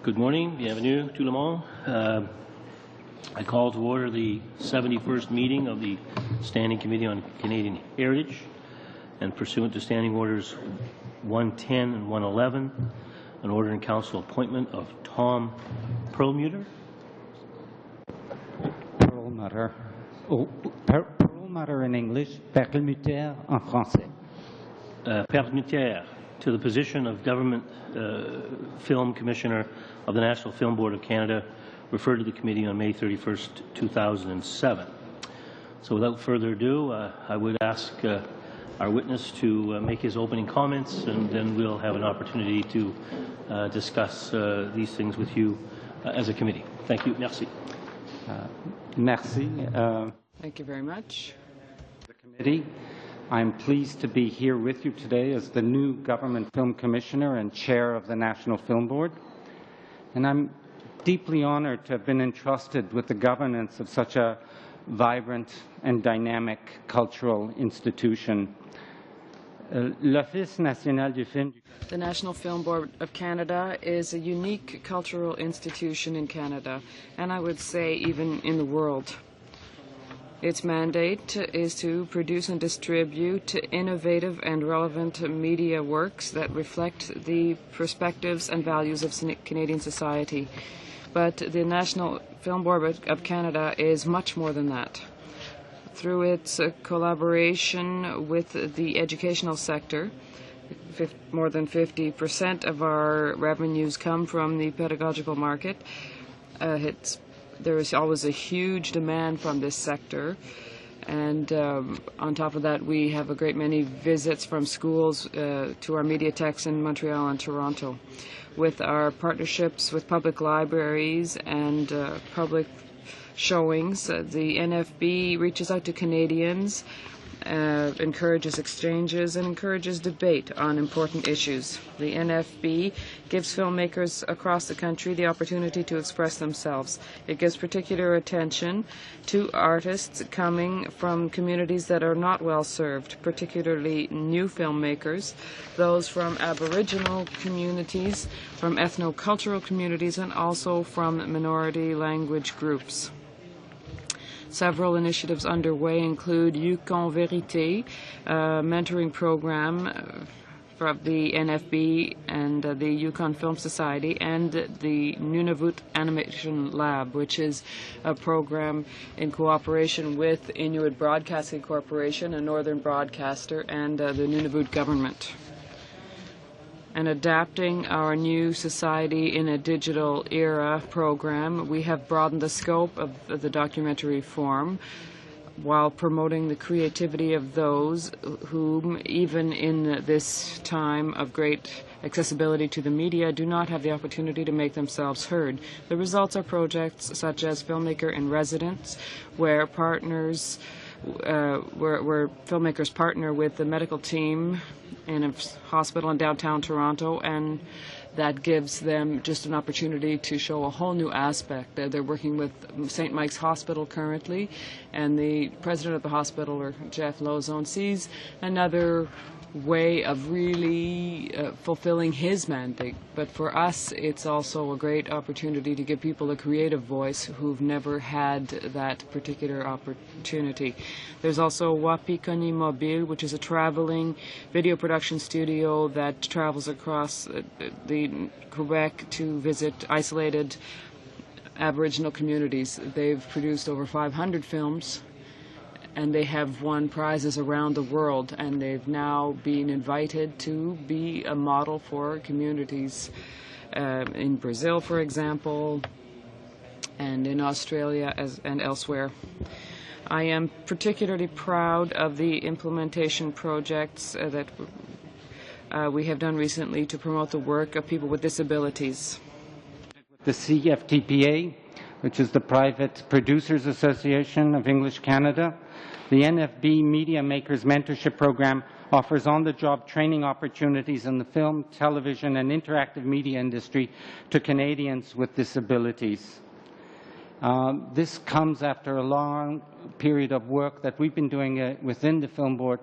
Good morning, bienvenue tout le monde. I call to order the 71st meeting of the Standing Committee on Canadian Heritage, and pursuant to Standing Orders 110 and 111, an order in council appointment of Tom Perlmutter. Perlmutter. Oh, Perlmutter in English, Perlmutter en français. Perlmutter to the position of Government Film Commissioner of the National Film Board of Canada, referred to the committee on May 31st, 2007. So without further ado, I would ask our witness to make his opening comments, and then we'll have an opportunity to discuss these things with you as a committee. Thank you. Merci. Merci. Thank you very much. The committee. I'm pleased to be here with you today as the new Government Film Commissioner and Chair of the National Film Board. And I'm deeply honored to have been entrusted with the governance of such a vibrant and dynamic cultural institution. L'Office national du film. The National Film Board of Canada is a unique cultural institution in Canada, and I would say even in the world. Its mandate is to produce and distribute innovative and relevant media works that reflect the perspectives and values of Canadian society. But the National Film Board of Canada is much more than that. Through its collaboration with the educational sector, more than 50% of our revenues come from the pedagogical market. There is always a huge demand from this sector, and on top of that, we have a great many visits from schools to our mediathèques in Montreal and Toronto. With our partnerships with public libraries and public showings, the NFB reaches out to Canadians, encourages exchanges, and encourages debate on important issues. The NFB gives filmmakers across the country the opportunity to express themselves. It gives particular attention to artists coming from communities that are not well served, particularly new filmmakers, those from Aboriginal communities, from ethno-cultural communities, and also from minority language groups. Several initiatives underway include Yukon Vérité, a mentoring program from the NFB and the Yukon Film Society, and the Nunavut Animation Lab, which is a program in cooperation with Inuit Broadcasting Corporation, a northern broadcaster, and the Nunavut government. And adapting our new society in a digital era program, we have broadened the scope of the documentary form while promoting the creativity of those whom, even in this time of great accessibility to the media, do not have the opportunity to make themselves heard. The results are projects such as Filmmaker in Residence, where partners where filmmakers partner with the medical team in a hospital in downtown Toronto, and that gives them just an opportunity to show a whole new aspect. They're working with St. Mike's Hospital currently, and the president of the hospital, or Jeff Lozone, sees another way of really fulfilling his mandate. But for us, it's also a great opportunity to give people a creative voice who've never had that particular opportunity. There's also Wapikoni Mobile, which is a traveling video production studio that travels across the Quebec to visit isolated Aboriginal communities. They've produced over 500 films, and they have won prizes around the world, and they've now been invited to be a model for communities in Brazil, for example, and in Australia and elsewhere. I am particularly proud of the implementation projects that we have done recently to promote the work of people with disabilities. The CFTPA, which is the Private Producers Association of English Canada, the NFB Media Makers Mentorship Program offers on-the-job training opportunities in the film, television, and interactive media industry to Canadians with disabilities. This comes after a long period of work that we've been doing within the Film Board,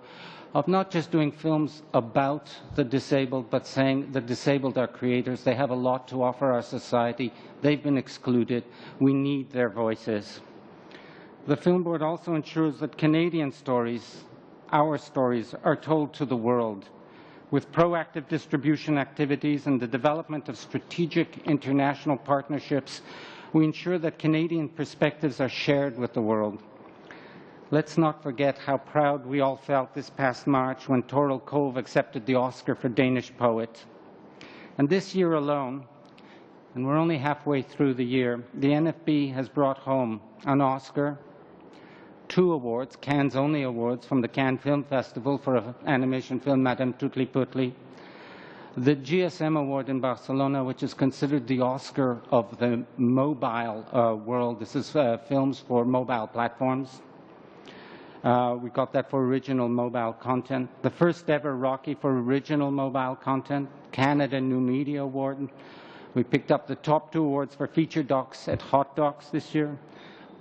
of not just doing films about the disabled, but saying the disabled are creators. They have a lot to offer our society. They've been excluded. We need their voices. The Film Board also ensures that Canadian stories, our stories, are told to the world. With proactive distribution activities and the development of strategic international partnerships, we ensure that Canadian perspectives are shared with the world. Let's not forget how proud we all felt this past March when Toril Kove accepted the Oscar for Danish Poet. And this year alone, and we're only halfway through the year, the NFB has brought home an Oscar, 2 awards, Cannes only awards, from the Cannes Film Festival for an animation film, Madame Tutli Putli, the GSM Award in Barcelona, which is considered the Oscar of the mobile world. This is films for mobile platforms. We got that for original mobile content. The first ever Rocky for original mobile content, Canada New Media Award. We picked up the top 2 awards for feature docs at Hot Docs this year.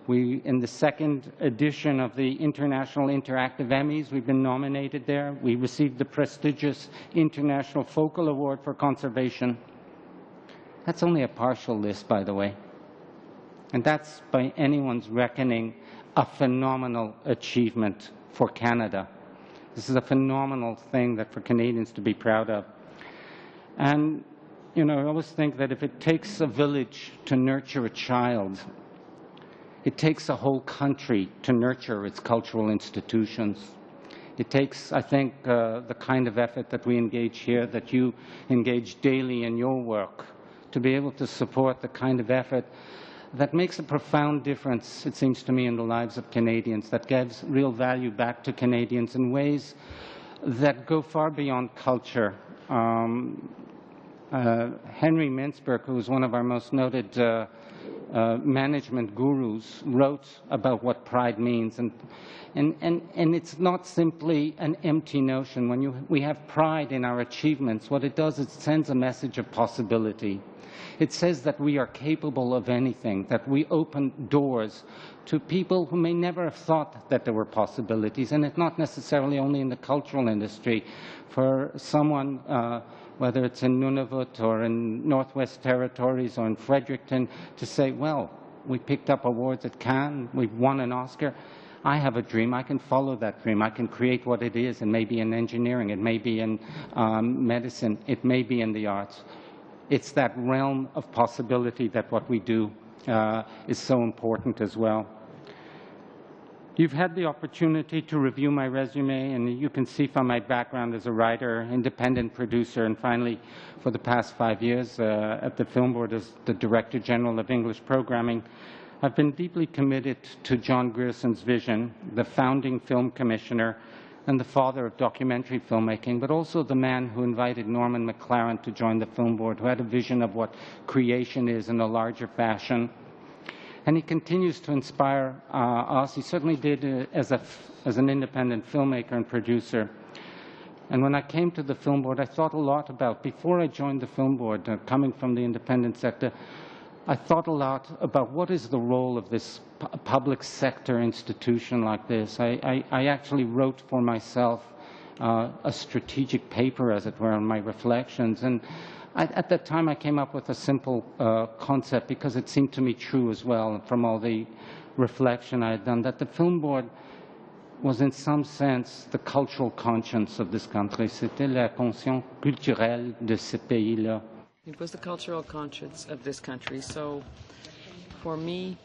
In the second edition of the International Interactive Emmys, we've been nominated there. We received the prestigious International Focal Award for Conservation. That's only a partial list, by the way. And that's, by anyone's reckoning, a phenomenal achievement for Canada. This is a phenomenal thing that for Canadians to be proud of. And, you know, I always think that if it takes a village to nurture a child, it takes a whole country to nurture its cultural institutions. It takes, I think, the kind of effort that we engage here, that you engage daily in your work, to be able to support the kind of effort that makes a profound difference, it seems to me, in the lives of Canadians, that gives real value back to Canadians in ways that go far beyond culture. Henry Mintzberg, who is one of our most noted management gurus, wrote about what pride means. And it's not simply an empty notion. When we have pride in our achievements, what it does is it sends a message of possibility. It says that we are capable of anything, that we open doors to people who may never have thought that there were possibilities. And it's not necessarily only in the cultural industry. For someone, whether it's in Nunavut or in Northwest Territories or in Fredericton, to say, well, we picked up awards at Cannes, we've won an Oscar. I have a dream. I can follow that dream. I can create what it is. It may be in engineering. It may be in medicine. It may be in the arts. It's that realm of possibility that what we do is so important as well. You've had the opportunity to review my resume, and you can see from my background as a writer, independent producer, and finally, for the past 5 years at the Film Board as the Director General of English Programming, I've been deeply committed to John Grierson's vision, the founding film commissioner and the father of documentary filmmaking, but also the man who invited Norman McLaren to join the Film Board, who had a vision of what creation is in a larger fashion. And he continues to inspire us. He certainly did as an independent filmmaker and producer. And when I came to the Film Board, I thought a lot about, before I joined the Film Board, coming from the independent sector, I thought a lot about what is the role of this public sector institution like this. I actually wrote for myself a strategic paper, as it were, on my reflections. And at that time, I came up with a simple concept, because it seemed to me true as well from all the reflection I had done, that the Film Board was in some sense the cultural conscience of this country. C'était la conscience culturelle de ce pays-là. It was the cultural conscience of this country. So for me,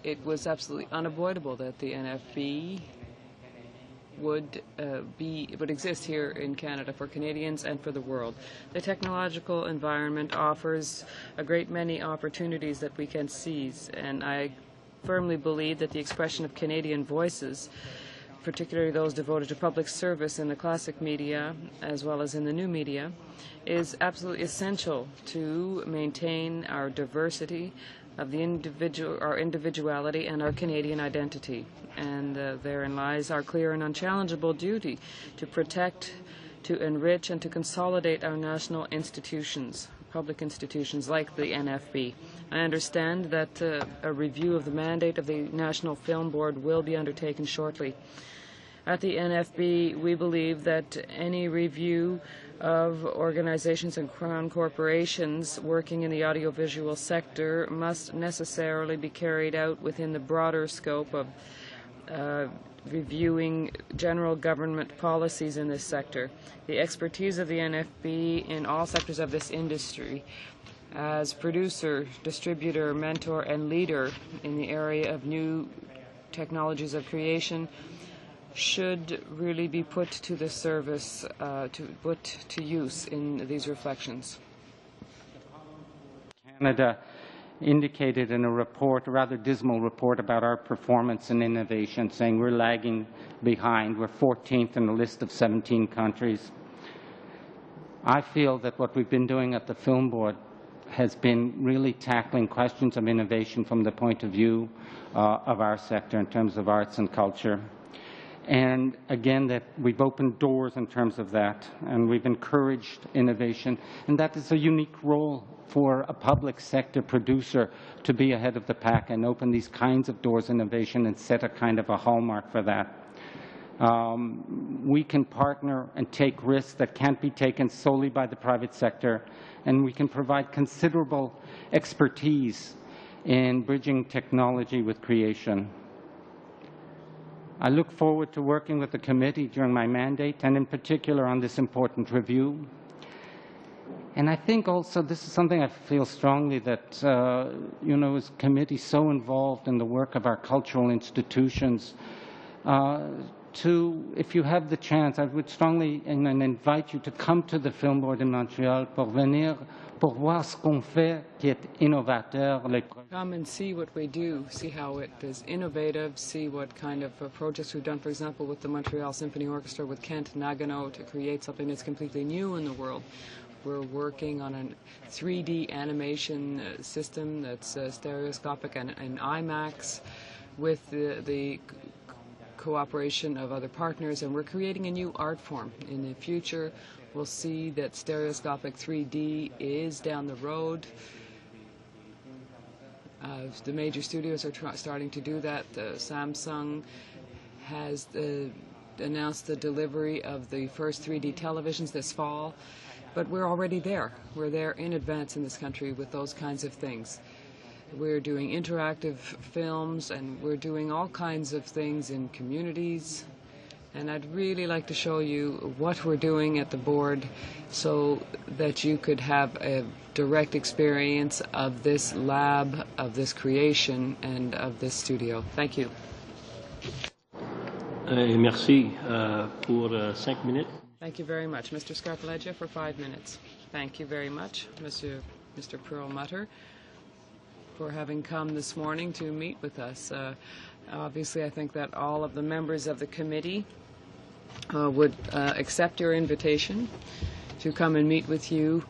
it was absolutely unavoidable that the NFB would exist here in Canada for Canadians and for the world. The technological environment offers a great many opportunities that we can seize, and I firmly believe that the expression of Canadian voices, particularly those devoted to public service in the classic media as well as in the new media, is absolutely essential to maintain our diversity of the our individuality and our Canadian identity. And therein lies our clear and unchallengeable duty to protect, to enrich, and to consolidate our national institutions. public institutions like the NFB. I understand that a review of the mandate of the National Film Board will be undertaken shortly. At the NFB, we believe that any review of organizations and crown corporations working in the audiovisual sector must necessarily be carried out within the broader scope of reviewing general government policies in this sector. The expertise of the NFB in all sectors of this industry as producer, distributor, mentor, and leader in the area of new technologies of creation should really be put to the service, put to use in these reflections. Canada indicated in a report, a rather dismal report about our performance in innovation, saying we're lagging behind. We're 14th in a list of 17 countries. I feel that what we've been doing at the Film Board has been really tackling questions of innovation from the point of view of our sector in terms of arts and culture. And again, that we've opened doors in terms of that, and we've encouraged innovation, and that is a unique role for a public sector producer to be ahead of the pack and open these kinds of doors innovation and set a kind of a hallmark for that. We can partner and take risks that can't be taken solely by the private sector, and we can provide considerable expertise in bridging technology with creation. I look forward to working with the committee during my mandate, and in particular on this important review. And I think also this is something I feel strongly that, as committee so involved in the work of our cultural institutions, if you have the chance, I would strongly invite you to come to the Film Board in Montreal pour voir ce qu'on fait qui est innovateur. Come and see what we do, see how it is innovative, see what kind of projects we've done, for example, with the Montreal Symphony Orchestra, with Kent Nagano, to create something that's completely new in the world. We're working on a 3D animation system that's stereoscopic and IMAX with the cooperation of other partners, and we're creating a new art form. In the future, we'll see that stereoscopic 3D is down the road. The major studios are starting to do that. Samsung has announced the delivery of the first 3D televisions this fall, but we're already there. We're there in advance in this country with those kinds of things. We're doing interactive films, and we're doing all kinds of things in communities. And I'd really like to show you what we're doing at the board so that you could have a direct experience of this lab, of this creation, and of this studio. Thank you. Merci pour 5 minutes. Thank you very much. Mr. Scarpaleggia for 5 minutes. Thank you very much, Mr. Perlmutter, for having come this morning to meet with us. Obviously, I think that all of the members of the committee would accept your invitation to come and meet with you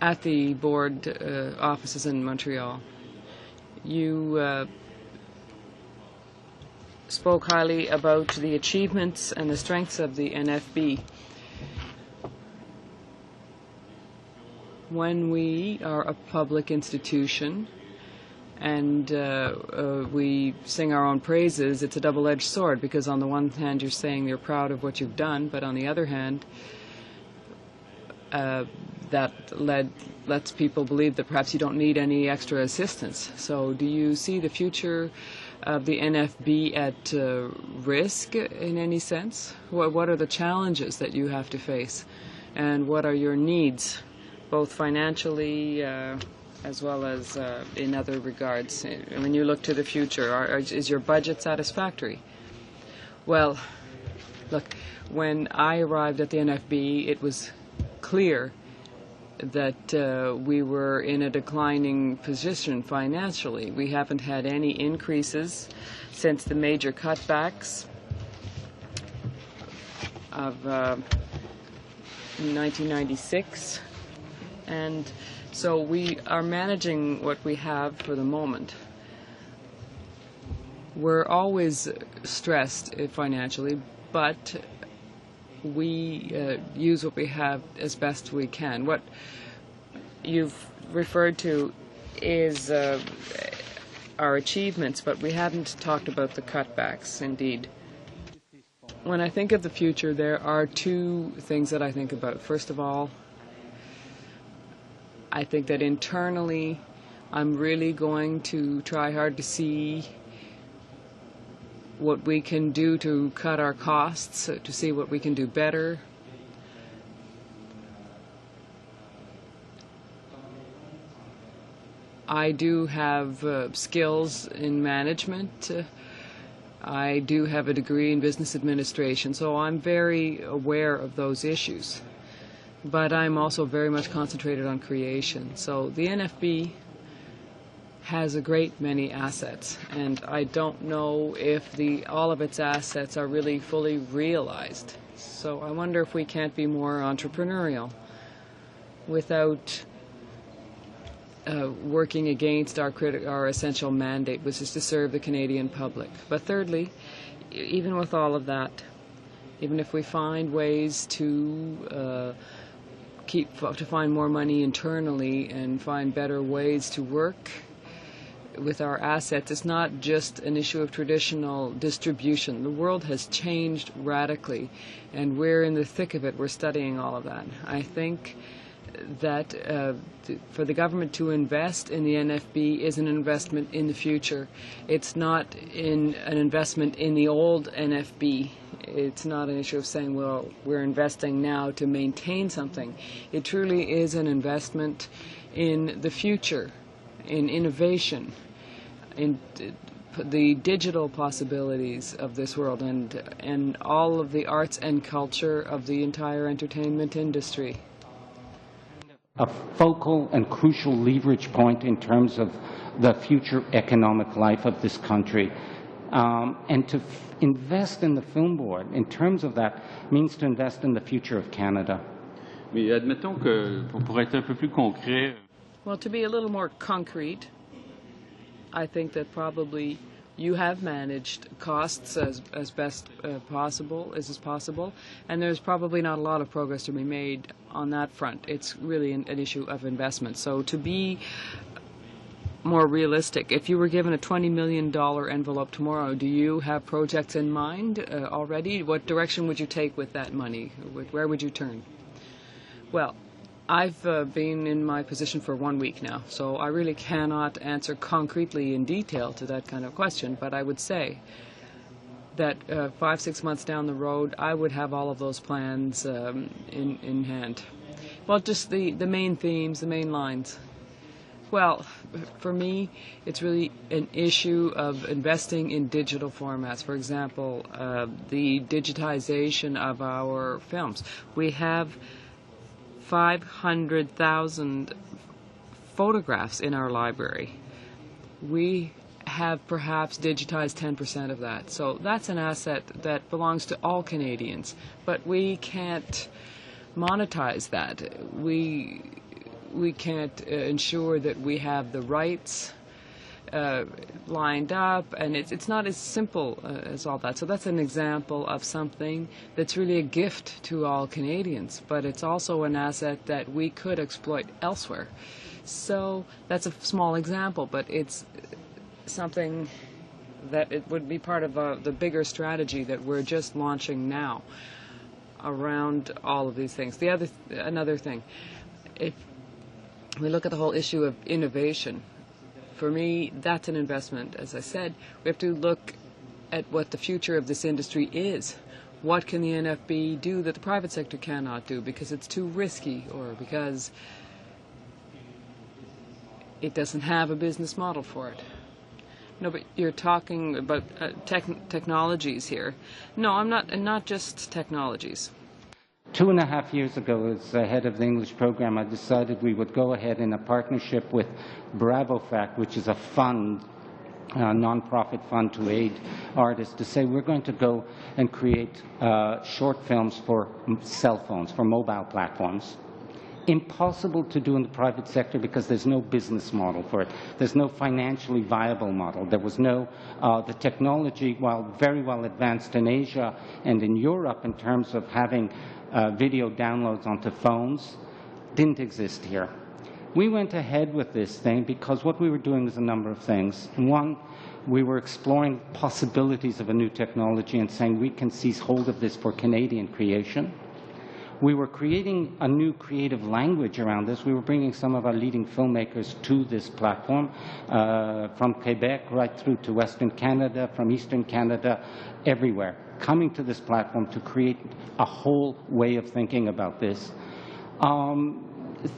at the board offices in Montreal. You spoke highly about the achievements and the strengths of the NFB. When we are a public institution and we sing our own praises, it's a double-edged sword, because on the one hand you're saying you're proud of what you've done, but on the other hand that lets people believe that perhaps you don't need any extra assistance. So do you see the future of the NFB at risk in any sense? What are the challenges that you have to face, and what are your needs, both financially as well as in other regards? When you look to the future, is your budget satisfactory? Well, look, when I arrived at the NFB, it was clear that we were in a declining position financially. We haven't had any increases since the major cutbacks of 1996. And so we are managing what we have for the moment. We're always stressed financially, but we use what we have as best we can. What you've referred to is our achievements, but we haven't talked about the cutbacks, indeed. When I think of the future, there are two things that I think about. First of all, I think that internally, I'm really going to try hard to see what we can do to cut our costs, to see what we can do better. I do have skills in management. I do have a degree in business administration, so I'm very aware of those issues. But I'm also very much concentrated on creation. So the NFB has a great many assets, and I don't know if all of its assets are really fully realized. So I wonder if we can't be more entrepreneurial without working against our essential mandate, which is to serve the Canadian public. But thirdly, even with all of that, even if we find ways to find more money internally and find better ways to work with our assets, it's not just an issue of traditional distribution. The world has changed radically, and we're in the thick of it. We're studying all of that. I think that for the government to invest in the NFB is an investment in the future. It's not an investment in the old NFB. It's not an issue of saying, well, we're investing now to maintain something. It truly is an investment in the future, in innovation, in the digital possibilities of this world, and all of the arts and culture of the entire entertainment industry. A focal and crucial leverage point in terms of the future economic life of this country. And to invest in the Film Board, in terms of that, means to invest in the future of Canada. Mais admettons que, pour être un peu plus concret... Well, to be a little more concrete, I think that probably you have managed costs as best possible, as is possible, and there's probably not a lot of progress to be made on that front. It's really an issue of investment. So to be more realistic, if you were given a $20 million envelope tomorrow, do you have projects in mind already? What direction would you take with that money? Where would you turn? Well, I've been in my position for 1 week now, so I really cannot answer concretely in detail to that kind of question, but I would say that 5-6 months down the road, I would have all of those plans in hand. Well, just the main themes, the main lines. Well, for me, it's really an issue of investing in digital formats. For example, the digitization of our films. We have 500,000 photographs in our library. We have perhaps digitized 10% of that. So that's an asset that belongs to all Canadians. But we can't monetize that. We can't ensure that we have the rights lined up, and it's not as simple as all that. So that's an example of something that's really a gift to all Canadians, but it's also an asset that we could exploit elsewhere. So that's a small example, but it's something that it would be part of the bigger strategy that we're just launching now around all of these things. Another thing, if we look at the whole issue of innovation, for me, that's an investment. As I said, we have to look at what the future of this industry is. What can the NFB do that the private sector cannot do because it's too risky or because it doesn't have a business model for it? No, but you're talking about technologies here. No, I'm not just technologies. 2.5 years ago, as the head of the English program, I decided we would go ahead in a partnership with BravoFact, which is a fund, a non-profit fund to aid artists, to say we're going to go and create short films for cell phones, for mobile platforms. impossible to do in the private sector because there's no business model for it. There's no financially viable model. There was no, the technology, while very well advanced in Asia and in Europe in terms of having video downloads onto phones, didn't exist here. We went ahead with this thing because what we were doing was a number of things. One, we were exploring possibilities of a new technology and saying we can seize hold of this for Canadian creation. We were creating a new creative language around this. We were bringing some of our leading filmmakers to this platform, from Quebec right through to Western Canada, from Eastern Canada, everywhere, coming to this platform to create a whole way of thinking about this.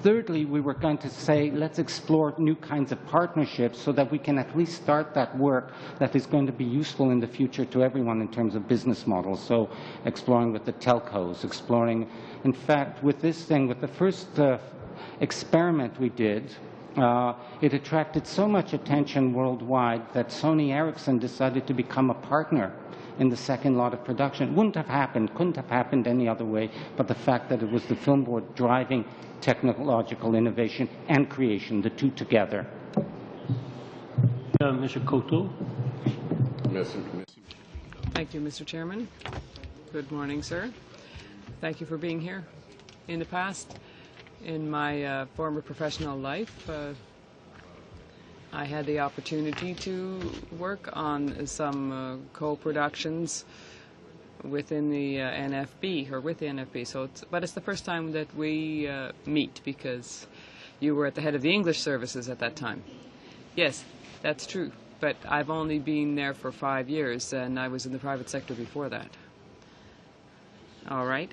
Thirdly, we were going to say, let's explore new kinds of partnerships so that we can at least start that work that is going to be useful in the future to everyone in terms of business models. So exploring with the telcos, exploring, in fact, with this thing, with the first experiment we did, it attracted so much attention worldwide that Sony Ericsson decided to become a partner in the second lot of production. Wouldn't have happened, couldn't have happened any other way, but the fact that it was the film board driving technological innovation and creation, the two together. Mr. Coteau. Thank you, Mr. Chairman. Good morning, sir. Thank you for being here. In the past, in my former professional life, I had the opportunity to work on some co-productions within the NFB, or with the NFB. But it's the first time that we meet, because you were at the head of the English services at that time. Yes, that's true, but I've only been there for 5 years, and I was in the private sector before that. All right.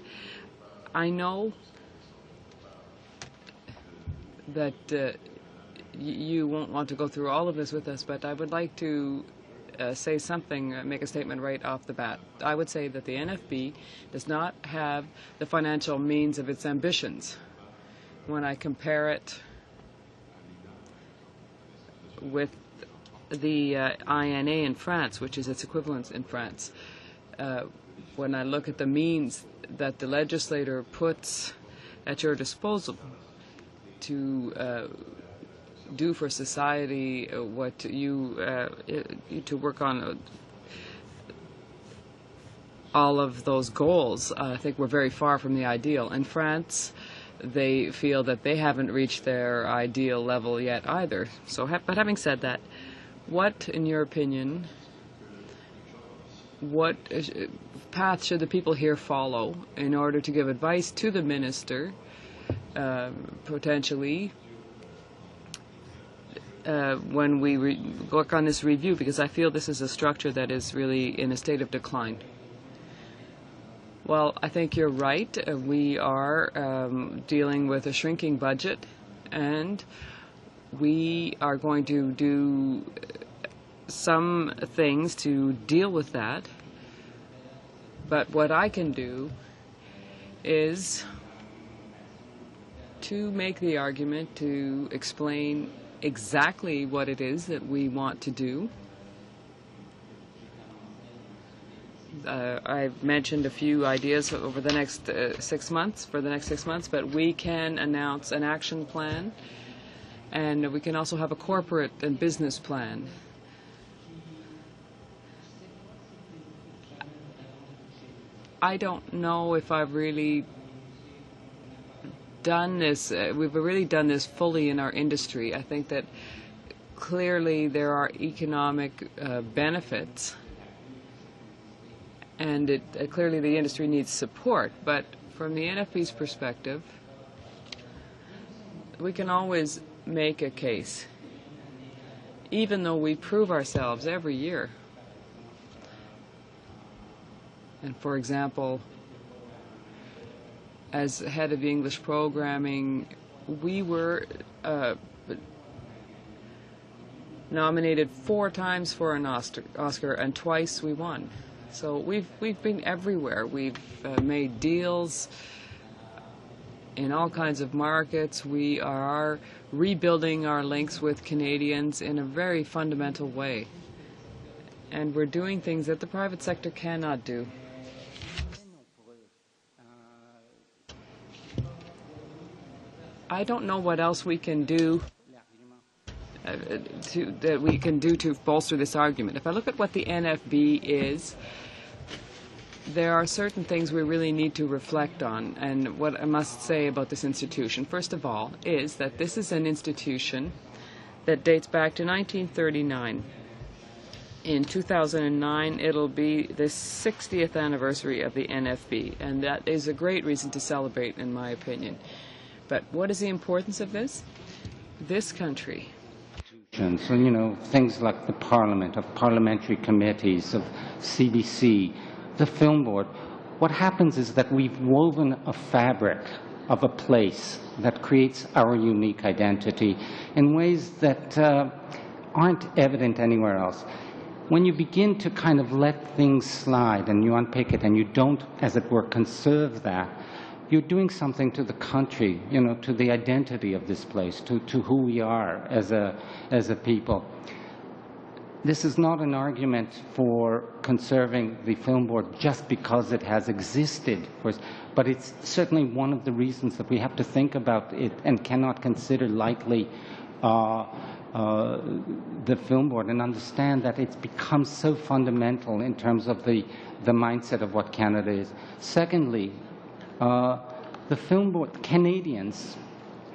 I know that you won't want to go through all of this with us, but I would like to say something, make a statement right off the bat. I would say that the NFB does not have the financial means of its ambitions. When I compare it with the INA in France, which is its equivalent in France, when I look at the means that the legislator puts at your disposal to do for society what you to work on all of those goals, I think we're very far from the ideal. In France, they feel that they haven't reached their ideal level yet either. So, but having said that, what, in your opinion, what path should the people here follow in order to give advice to the minister, potentially, when we work on this review, because I feel this is a structure that is really in a state of decline? Well, I think you're right. We are dealing with a shrinking budget, and we are going to do some things to deal with that. But what I can do is to make the argument, to explain exactly what it is that we want to do. I've mentioned a few ideas over the next 6 months, for the next 6 months, but we can announce an action plan, and we can also have a corporate and business plan. I don't know if I've really done this, we've really done this fully in our industry. I think that clearly there are economic benefits, and clearly the industry needs support. But from the NFB's perspective, we can always make a case, even though we prove ourselves every year. And for example, as head of the English programming, we were nominated 4 times for an Oscar, and twice we won. So we've been everywhere. We've made deals in all kinds of markets. We are rebuilding our links with Canadians in a very fundamental way. And we're doing things that the private sector cannot do. I don't know what else we can do to bolster this argument. If I look at what the NFB is, there are certain things we really need to reflect on. And what I must say about this institution, first of all, is that this is an institution that dates back to 1939. In 2009, it'll be the 60th anniversary of the NFB, and that is a great reason to celebrate, in my opinion. But what is the importance of this? This country. So, you know, things like the Parliament, of parliamentary committees, of CBC, the Film Board. What happens is that we've woven a fabric of a place that creates our unique identity in ways that aren't evident anywhere else. When you begin to kind of let things slide and you unpick it and you don't, as it were, conserve that, you're doing something to the country, you know, to the identity of this place, to who we are as a people. This is not an argument for conserving the Film Board just because it has existed, but it's certainly one of the reasons that we have to think about it and cannot consider lightly the Film Board and understand that it's become so fundamental in terms of the mindset of what Canada is. Secondly, the Film Board, Canadians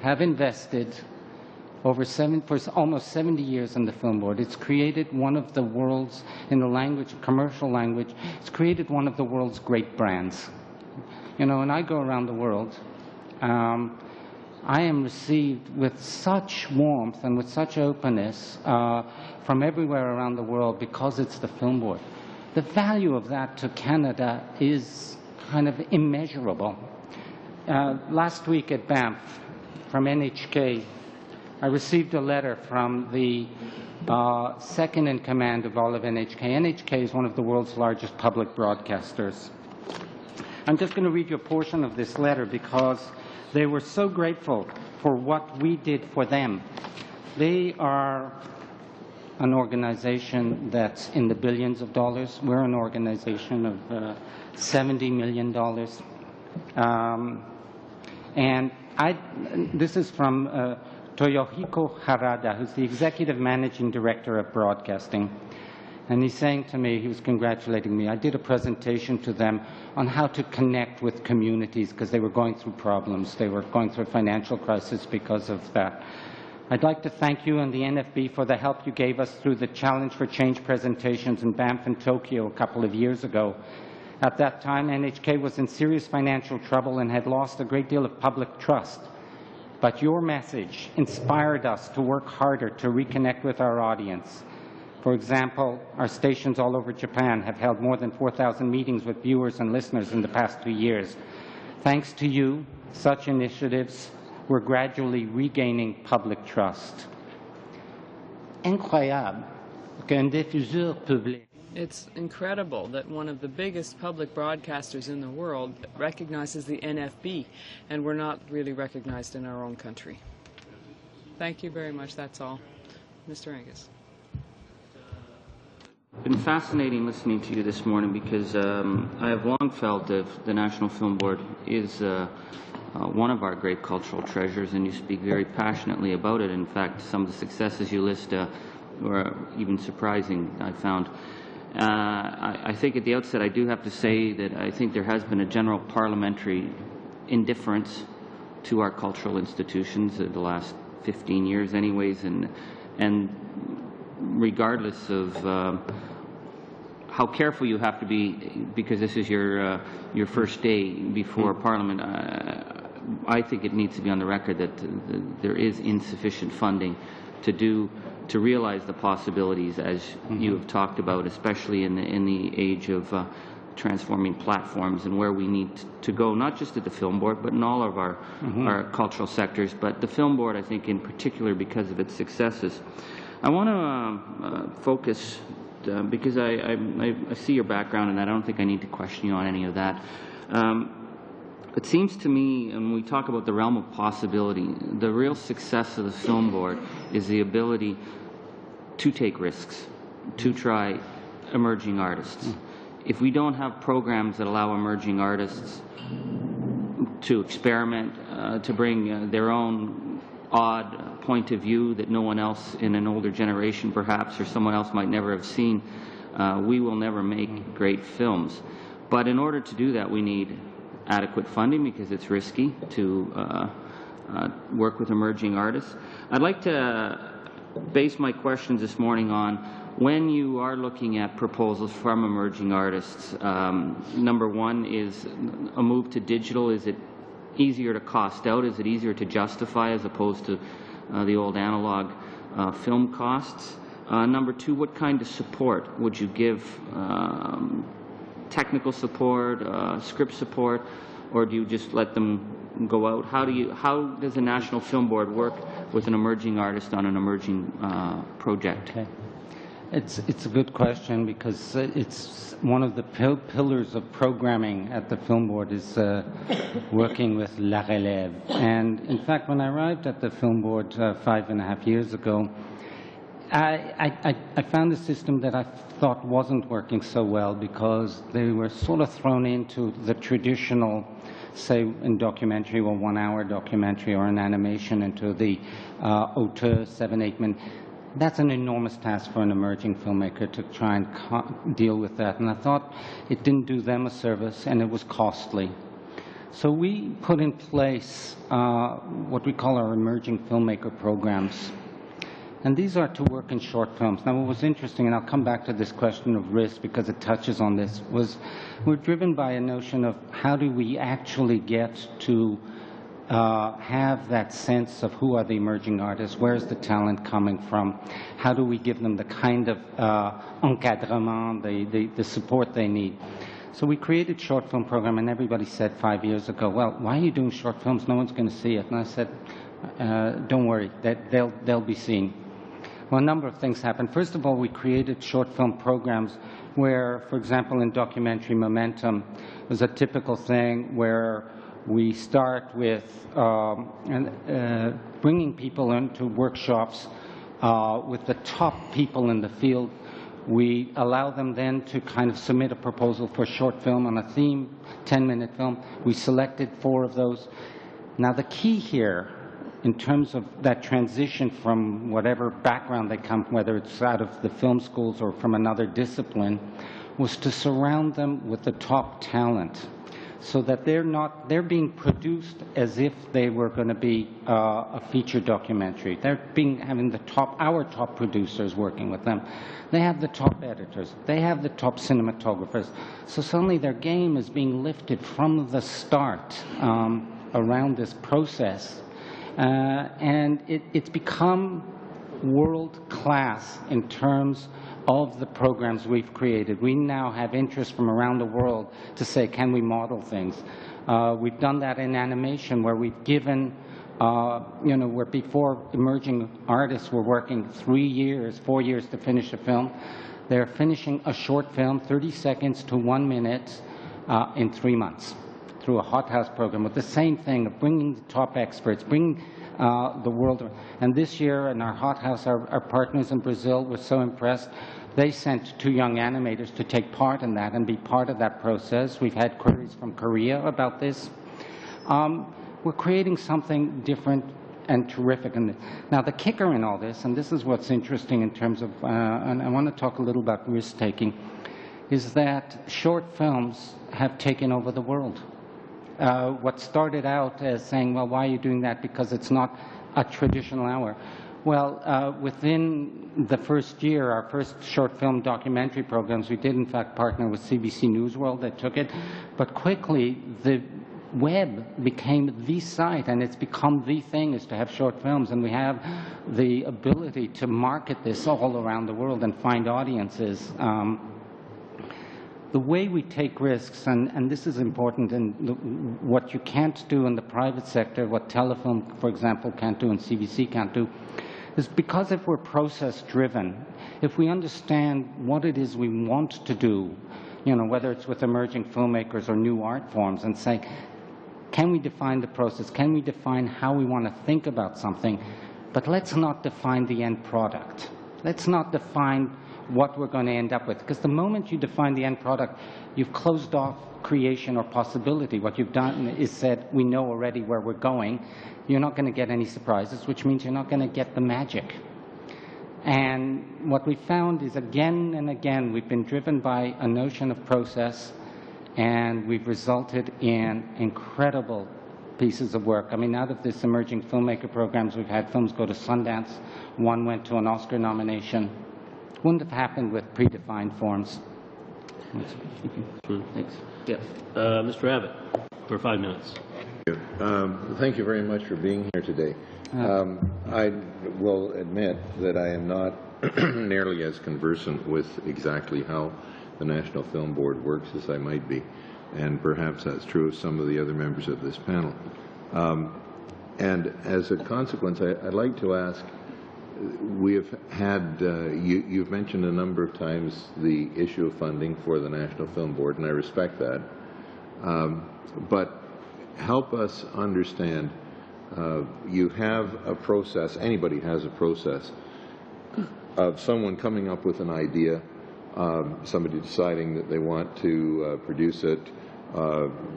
have invested for almost 70 years in the Film Board. It's created one of the world's, in the language, commercial language, it's created one of the world's great brands. You know, when I go around the world, I am received with such warmth and with such openness from everywhere around the world because it's the Film Board. The value of that to Canada is kind of immeasurable. Last week at Banff, from NHK, I received a letter from the second in command of all of NHK. NHK is one of the world's largest public broadcasters. I'm just going to read you a portion of this letter because they were so grateful for what we did for them. They are an organization that's in the billions of dollars. We're an organization of $70 million. This is from Toyohiko Harada, who's the Executive Managing Director of Broadcasting. And he's saying to me, he was congratulating me, I did a presentation to them on how to connect with communities because they were going through problems. They were going through a financial crisis because of that. I'd like to thank you and the NFB for the help you gave us through the Challenge for Change presentations in Banff and Tokyo a couple of years ago. At that time, NHK was in serious financial trouble and had lost a great deal of public trust. But your message inspired us to work harder to reconnect with our audience. For example, our stations all over Japan have held more than 4,000 meetings with viewers and listeners in the past 2 years. Thanks to you, such initiatives were gradually regaining public trust. Incroyable qu'un diffuseur public. It's incredible that one of the biggest public broadcasters in the world recognizes the NFB, and we're not really recognized in our own country. Thank you very much. That's all. Mr. Angus. It's been fascinating listening to you this morning because I have long felt that the National Film Board is one of our great cultural treasures, and you speak very passionately about it. In fact, some of the successes you list were even surprising, I found. I think at the outset I do have to say that I think there has been a general parliamentary indifference to our cultural institutions in the last 15 years anyways, and regardless of how careful you have to be, because this is your first day before Parliament, I think it needs to be on the record that there is insufficient funding to realize the possibilities as you have talked about, especially in the age of transforming platforms and where we need to go, not just at the Film Board, but in all of our cultural sectors, but the Film Board, I think, in particular because of its successes. I want to focus, because I see your background in that. I don't think I need to question you on any of that. It seems to me, when we talk about the realm of possibility, the real success of the Film Board is the ability to take risks, to try emerging artists. If we don't have programs that allow emerging artists to experiment, to bring their own odd point of view that no one else in an older generation perhaps or someone else might never have seen, we will never make great films. But in order to do that, we need adequate funding because it's risky to work with emerging artists. I'd like to base my questions this morning on when you are looking at proposals from emerging artists. Number one is a move to digital. Is it easier to cost out? Is it easier to justify as opposed to the old analog film costs? Number two, what kind of support would you give? Technical support, script support, or do you just let them go out? How does the National Film Board work with an emerging artist on an emerging project? Okay. It's a good question because it's one of the pillars of programming at the Film Board is working with La Relève. And in fact, when I arrived at the Film Board 5.5 years ago, I found a system that I thought wasn't working so well because they were sort of thrown into the traditional, say in documentary or 1 hour documentary or an animation into the auteur 7-8 minute. That's an enormous task for an emerging filmmaker to try and deal with that. And I thought it didn't do them a service and it was costly. So we put in place what we call our emerging filmmaker programs. And these are to work in short films. Now what was interesting, and I'll come back to this question of risk because it touches on this, was we're driven by a notion of how do we actually get to have that sense of who are the emerging artists, where's the talent coming from, how do we give them the kind of encadrement, the support they need. So we created a short film program and everybody said 5 years ago, well, why are you doing short films? No one's going to see it. And I said, don't worry, they'll be seen. Well, a number of things happened. First of all, we created short film programs where, for example, in documentary Momentum, it was a typical thing where we start with bringing people into workshops with the top people in the field. We allow them then to kind of submit a proposal for a short film on a theme, 10-minute film. We selected 4 of those. Now, the key here, in terms of that transition from whatever background they come from, whether it's out of the film schools or from another discipline, was to surround them with the top talent so that they're being produced as if they were going to be a feature documentary. They're having our top producers working with them. They have the top editors. They have the top cinematographers. So suddenly their game is being lifted from the start around this process. And it's become world-class in terms of the programs we've created. We now have interest from around the world to say, can we model things? We've done that in animation where we've given, where before emerging artists were working 3 years, 4 years to finish a film. They're finishing a short film, 30 seconds to 1 minute in 3 months through a hothouse program with the same thing of bringing the top experts, bringing the world. And this year in our hothouse, our partners in Brazil were so impressed. They sent 2 young animators to take part in that and be part of that process. We've had queries from Korea about this. We're creating something different and terrific. And now the kicker in all this, and this is what's interesting in terms of, and I want to talk a little about risk-taking, is that short films have taken over the world. What started out as saying, well, why are you doing that? Because it's not a traditional hour. Well, within the first year, our first short film documentary programs, we did in fact partner with CBC News World that took it. But quickly, the web became the site, and it's become the thing is to have short films. And we have the ability to market this all around the world and find audiences. The way we take risks, and this is important, and what you can't do in the private sector, what Telefilm, for example, can't do and CBC can't do, is because if we're process-driven, if we understand what it is we want to do, whether it's with emerging filmmakers or new art forms, and say, can we define the process? Can we define how we want to think about something? But let's not define the end product. Let's not define what we're going to end up with. Because the moment you define the end product, you've closed off creation or possibility. What you've done is said, we know already where we're going. You're not going to get any surprises, which means you're not going to get the magic. And what we found is again and again, we've been driven by a notion of process, and we've resulted in incredible pieces of work. I mean, out of this emerging filmmaker programs, we've had films go to Sundance. One went to an Oscar nomination. Wouldn't have happened with predefined forms. Thanks. Yeah. Mr. Abbott, for 5 minutes. Thank you very much for being here today. I will admit that I am not nearly as conversant with exactly how the National Film Board works as I might be, and perhaps that's true of some of the other members of this panel. And as a consequence, I'd like to ask, we have had, you've mentioned a number of times the issue of funding for the National Film Board, and I respect that. But help us understand, you have a process, anybody has a process, of someone coming up with an idea, somebody deciding that they want to produce it,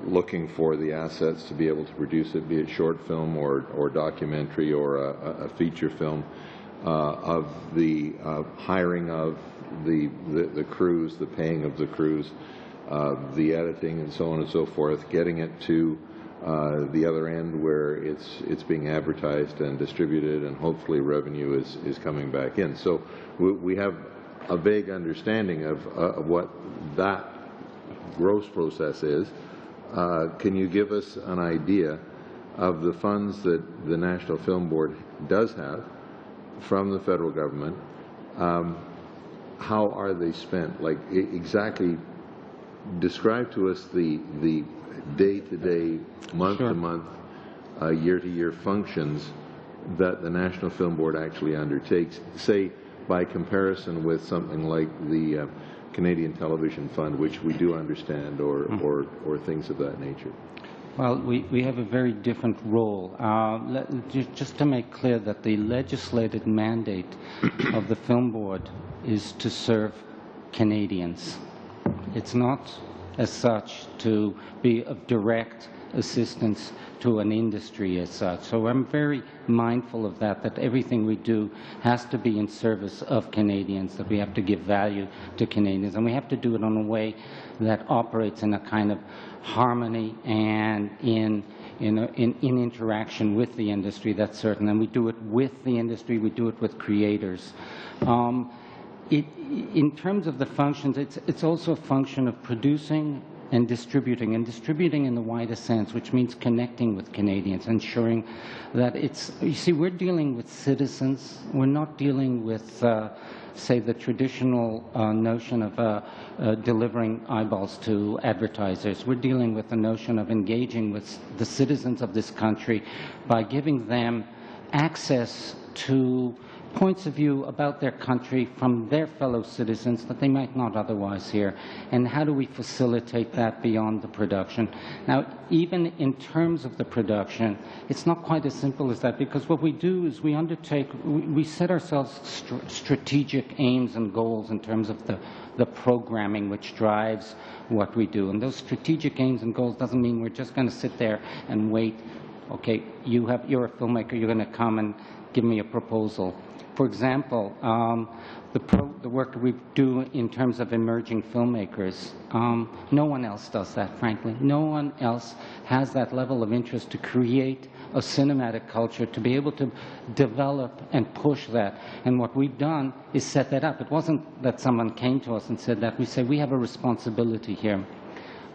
looking for the assets to be able to produce it, be it short film or documentary or a feature film, of the hiring of the crews, the paying of the crews, the editing and so on and so forth, getting it to the other end where it's being advertised and distributed, and hopefully revenue is coming back in. So we have a vague understanding of what that gross process is. Can you give us an idea of the funds that the National Film Board does have from the federal government? How are they spent? Like, exactly describe to us the day-to-day, month-to-month, year-to-year functions that the National Film Board actually undertakes, say, by comparison with something like the Canadian Television Fund, which we do understand, or things of that nature. Well, we have a very different role. Just to make clear that the legislated mandate of the Film Board is to serve Canadians. It's not, as such, to be of direct assistance to an industry as such. So I'm very mindful of that everything we do has to be in service of Canadians, that we have to give value to Canadians, and we have to do it in a way that operates in a kind of harmony and in interaction with the industry, that's certain. And we do it with the industry, we do it with creators. In terms of the functions, it's also a function of producing and distributing in the widest sense, which means connecting with Canadians, ensuring that you see, we're dealing with citizens. We're not dealing with, say, the traditional notion of delivering eyeballs to advertisers. We're dealing with the notion of engaging with the citizens of this country by giving them access to points of view about their country from their fellow citizens that they might not otherwise hear. And how do we facilitate that beyond the production? Now, even in terms of the production, it's not quite as simple as that, because what we do is we set ourselves strategic aims and goals in terms of the programming which drives what we do. And those strategic aims and goals doesn't mean we're just going to sit there and wait. Okay, you're a filmmaker, you're going to come and give me a proposal. For example, the work we do in terms of emerging filmmakers, no one else does that, frankly. No one else has that level of interest to create a cinematic culture, to be able to develop and push that. And what we've done is set that up. It wasn't that someone came to us and said that. We say we have a responsibility here.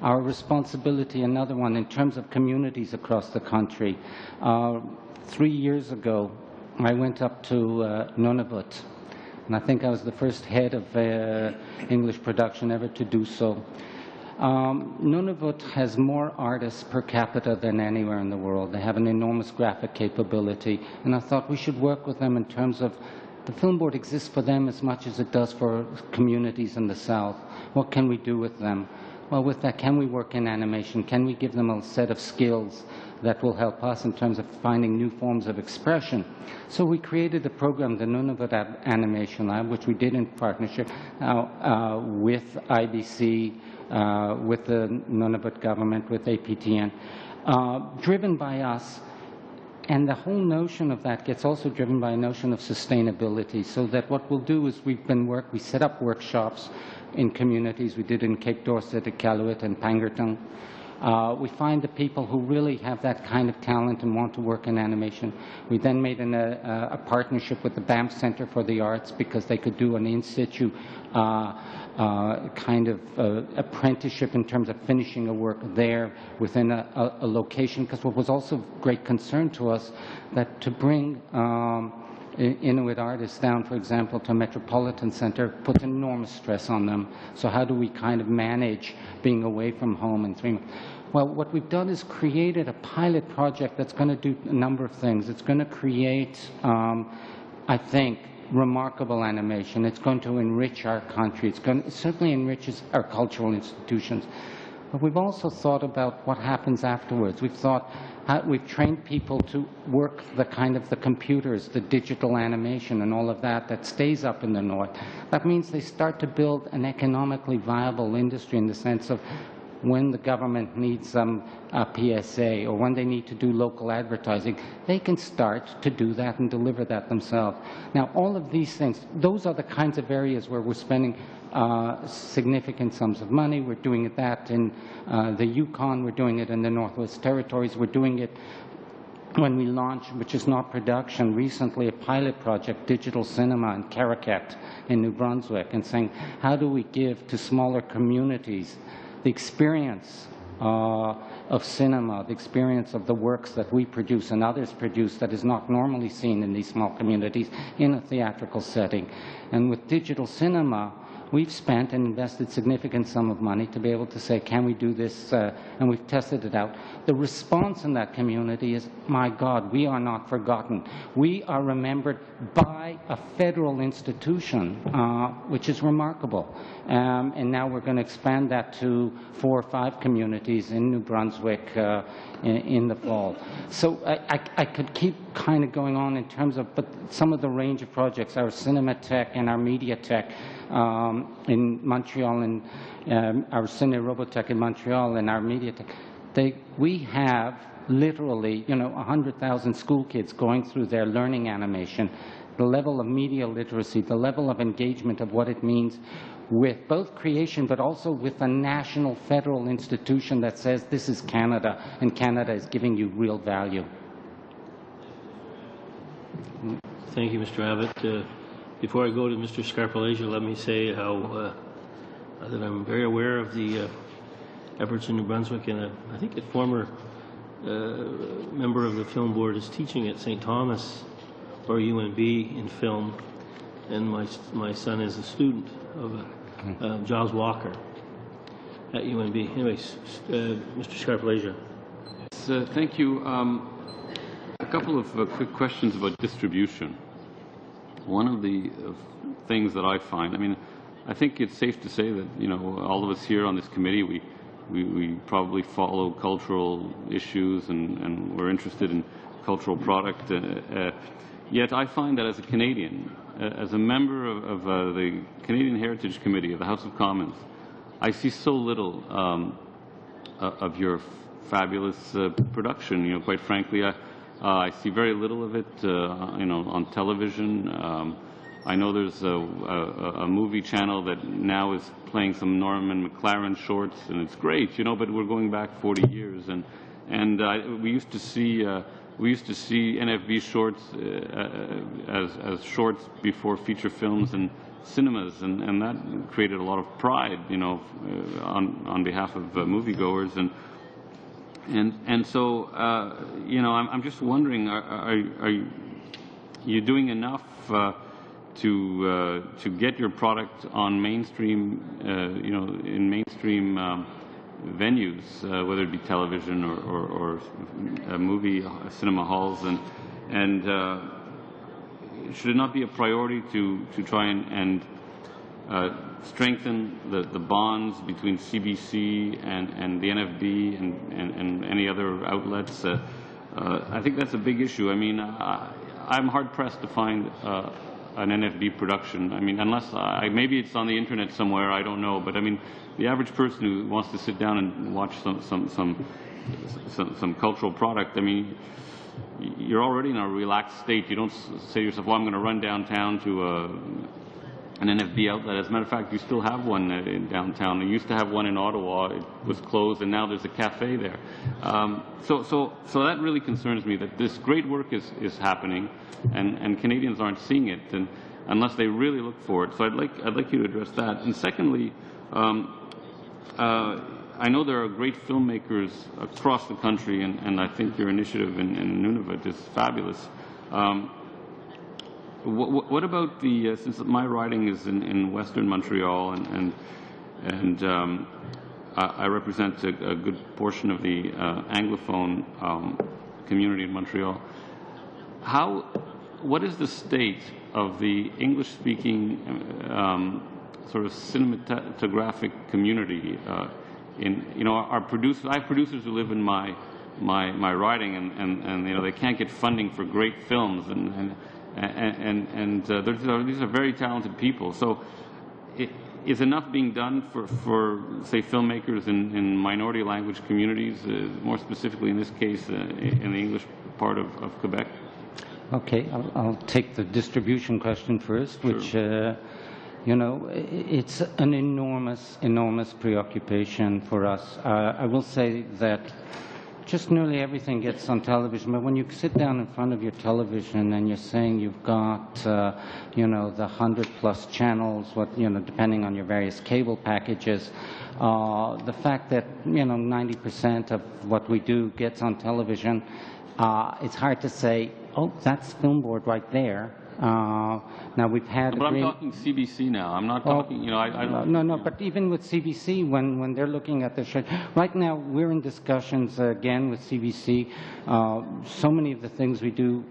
Our responsibility, another one, in terms of communities across the country. 3 years ago, I went up to Nunavut, and I think I was the first head of English production ever to do so. Nunavut has more artists per capita than anywhere in the world. They have an enormous graphic capability, and I thought we should work with them in terms of the Film Board exists for them as much as it does for communities in the South. What can we do with them well, with that, can we work in animation? Can we give them a set of skills that will help us in terms of finding new forms of expression? So we created a program, the Nunavut Animation Lab, which we did in partnership with IBC, with the Nunavut government, with APTN, driven by us. And the whole notion of that gets also driven by a notion of sustainability, so that what we'll do is we set up workshops in communities. We did in Cape Dorset, Iqaluit, and Pangertung. We find the people who really have that kind of talent and want to work in animation. We then made a partnership with the Banff Centre for the Arts, because they could do an in-situ kind of apprenticeship in terms of finishing a work there within a location, because what was also of great concern to us, that to bring Inuit artists down, for example, to a metropolitan center puts enormous stress on them. So how do we kind of manage being away from home in 3 months? Well, what we've done is created a pilot project that's going to do a number of things. It's going to create, I think, remarkable animation. It's going to enrich our country. It certainly enriches our cultural institutions. But we've also thought about what happens afterwards. We've trained people to work the kind of the computers, the digital animation and all of that stays up in the north. That means they start to build an economically viable industry, in the sense of when the government needs a PSA, or when they need to do local advertising, they can start to do that and deliver that themselves. Now, all of these things, those are the kinds of areas where we're spending significant sums of money. We're doing that in the Yukon, we're doing it in the Northwest Territories, we're doing it when we launched, which is not production, recently a pilot project, digital cinema in Caracat in New Brunswick, and saying, how do we give to smaller communities the experience of cinema, the experience of the works that we produce and others produce that is not normally seen in these small communities in a theatrical setting. And with digital cinema, we've spent and invested significant sum of money to be able to say, can we do this? And we've tested it out. The response in that community is, my God, we are not forgotten. We are remembered by a federal institution, which is remarkable. And now we're going to expand that to 4 or 5 communities in New Brunswick in the fall. So I could keep kind of going on in terms of, but some of the range of projects, our Cinematech and our Mediatech in Montreal, and our Cine Robotech in Montreal, and our Mediatech, we have literally, 100,000 school kids going through their learning animation. The level of media literacy, the level of engagement of what it means with both creation, but also with a national federal institution that says this is Canada, and Canada is giving you real value. Thank you, Mr. Abbott. Before I go to Mr. Scarpellegia, let me say how that I'm very aware of the efforts in New Brunswick, and I think a former member of the film board is teaching at St. Thomas or UNB in film, and my son is a student of Giles Walker at UNB. Anyways, Mr. Scarpellegia. Yes, thank you. A couple of quick questions about distribution. One of the things that I find, I think it's safe to say that, all of us here on this committee, we probably follow cultural issues and we're interested in cultural product. Yet I find that as a Canadian, as a member of the Canadian Heritage Committee of the House of Commons, I see so little of your fabulous production. Quite frankly, I see very little of it, on television. I know there's a movie channel that now is playing some Norman McLaren shorts, and it's great, but we're going back 40 years, and we used to see NFB shorts as shorts before feature films and cinemas, and that created a lot of pride, on behalf of moviegoers, and so I'm just wondering, are you doing enough to get your product on mainstream, in mainstream venues, whether it be television or movie cinema halls, and should it not be a priority to try and strengthen the bonds between CBC and the NFB and any other outlets. I think that's a big issue. I mean, I'm hard-pressed to find an NFB production. I mean, unless maybe it's on the internet somewhere, I don't know. But I mean, the average person who wants to sit down and watch some cultural product, I mean, you're already in a relaxed state. You don't say to yourself, well, I'm going to run downtown to an NFB outlet. As a matter of fact, you still have one in downtown. They used to have one in Ottawa. It was closed, and now there's a cafe there. So that really concerns me, that this great work is happening, and Canadians aren't seeing it, and unless they really look for it. So I'd like you to address that. And secondly, I know there are great filmmakers across the country, and I think your initiative in Nunavut is fabulous. What about the, since my riding is in Western Montreal, and I represent a good portion of the Anglophone community in Montreal, what is the state of the English-speaking sort of cinematographic community? Our producers, I have producers who live in my riding, and they can't get funding for great films, and these are very talented people. So, is enough being done for say filmmakers in minority language communities, more specifically in this case in the English part of Quebec? Okay, I'll take the distribution question first, which. It's an enormous preoccupation for us. I will say that just nearly everything gets on television, but when you sit down in front of your television and you're saying you've got, the 100+ channels, depending on your various cable packages, the fact that, 90% of what we do gets on television, it's hard to say, oh, that's Film Board right there. Now we've had. But I'm talking CBC now. I'm not talking. I don't. No. But even with CBC, when they're looking at the show, right now we're in discussions again with CBC. So many of the things we do.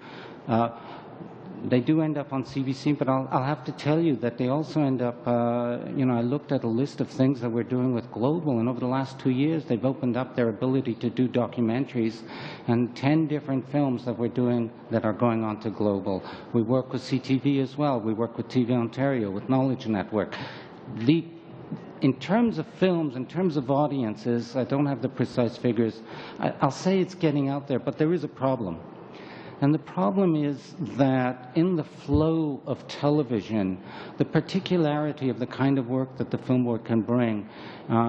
They do end up on CBC, but I'll have to tell you that they also end up, I looked at a list of things that we're doing with Global, and over the last 2 years, they've opened up their ability to do documentaries, and 10 different films that we're doing that are going on to Global. We work with CTV as well. We work with TV Ontario, with Knowledge Network. In terms of films, in terms of audiences, I don't have the precise figures. I'll say it's getting out there, but there is a problem. And the problem is that in the flow of television, the particularity of the kind of work that the Film Board can bring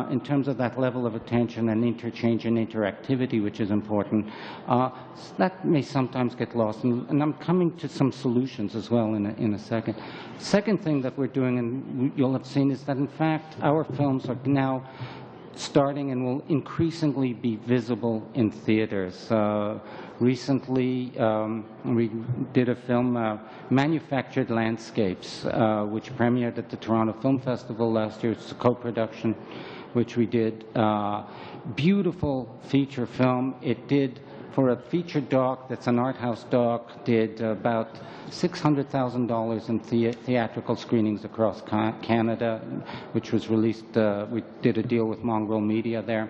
in terms of that level of attention and interchange and interactivity, which is important, that may sometimes get lost. And I'm coming to some solutions as well in a second. Second thing that we're doing, and you'll have seen, is that in fact our films are now starting and will increasingly be visible in theaters. Recently, we did a film, Manufactured Landscapes, which premiered at the Toronto Film Festival last year. It's a co-production which we did. Beautiful feature film. It did, for a feature doc that's an art house doc, did about $600,000 in theatrical screenings across Canada, which was released, we did a deal with Mongrel Media there.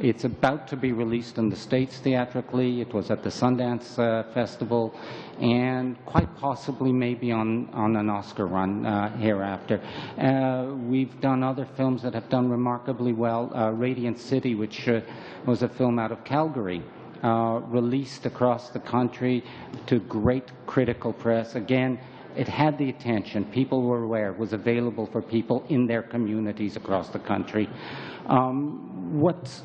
It's about to be released in the States theatrically. It was at the Sundance Festival, and quite possibly maybe on an Oscar run hereafter. We've done other films that have done remarkably well. Radiant City, which was a film out of Calgary, released across the country to great critical press. Again, it had the attention. People were aware. It was available for people in their communities across the country. What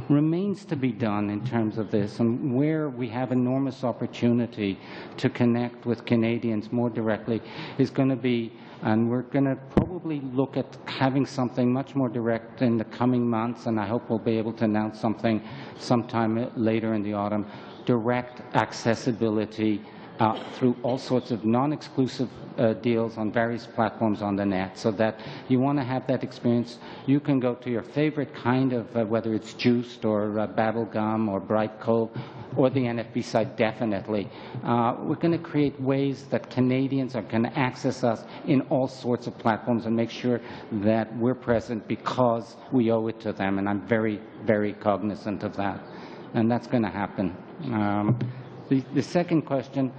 remains to be done in terms of this, and where we have enormous opportunity to connect with Canadians more directly, is going to be, and we're going to probably look at having something much more direct in the coming months, and I hope we'll be able to announce something sometime later in the autumn, direct accessibility through all sorts of non-exclusive deals on various platforms on the net, so that you want to have that experience. You can go to your favorite kind of, whether it's Juiced or Babblegum or Bright Cove, or the NFB site, definitely. We're going to create ways that Canadians are going to access us in all sorts of platforms and make sure that we're present because we owe it to them, and I'm very, very cognizant of that. And that's going to happen. The second question,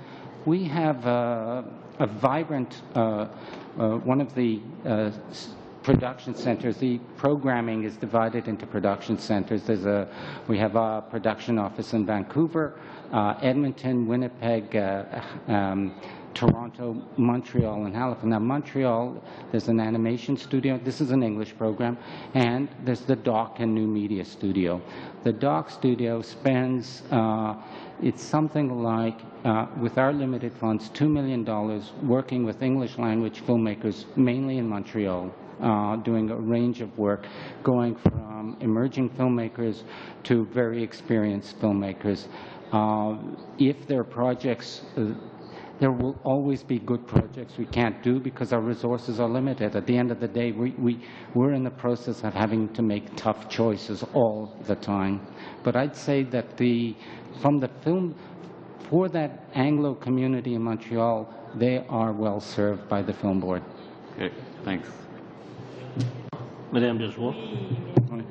we have a vibrant, one of the production centers. The programming is divided into production centers. We have a production office in Vancouver, Edmonton, Winnipeg, Toronto, Montreal, and Halifax. Now, Montreal, there's an animation studio. This is an English program. And there's the Doc and New Media Studio. The Doc Studio spends, it's something like, with our limited funds, $2 million working with English language filmmakers, mainly in Montreal, doing a range of work, going from emerging filmmakers to very experienced filmmakers. If there are projects, there will always be good projects we can't do because our resources are limited. At the end of the day, we're in the process of having to make tough choices all the time. But I'd say that from the film, for that Anglo community in Montreal, they are well served by the Film Board. Okay, thanks. Madame Desvaux.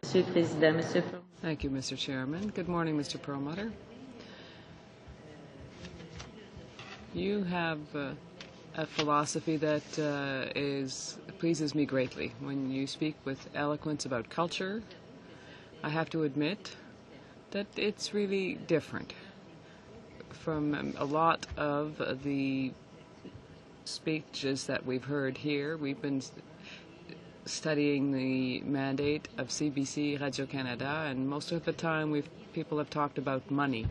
Monsieur le Président, Monsieur Thank you, Mr. Chairman. Good morning, Mr. Perlmutter. You have a philosophy that pleases me greatly. When you speak with eloquence about culture, I have to admit that it's really different from a lot of the speeches that we've heard here. We've been studying the mandate of CBC Radio-Canada, and most of the time people have talked about money,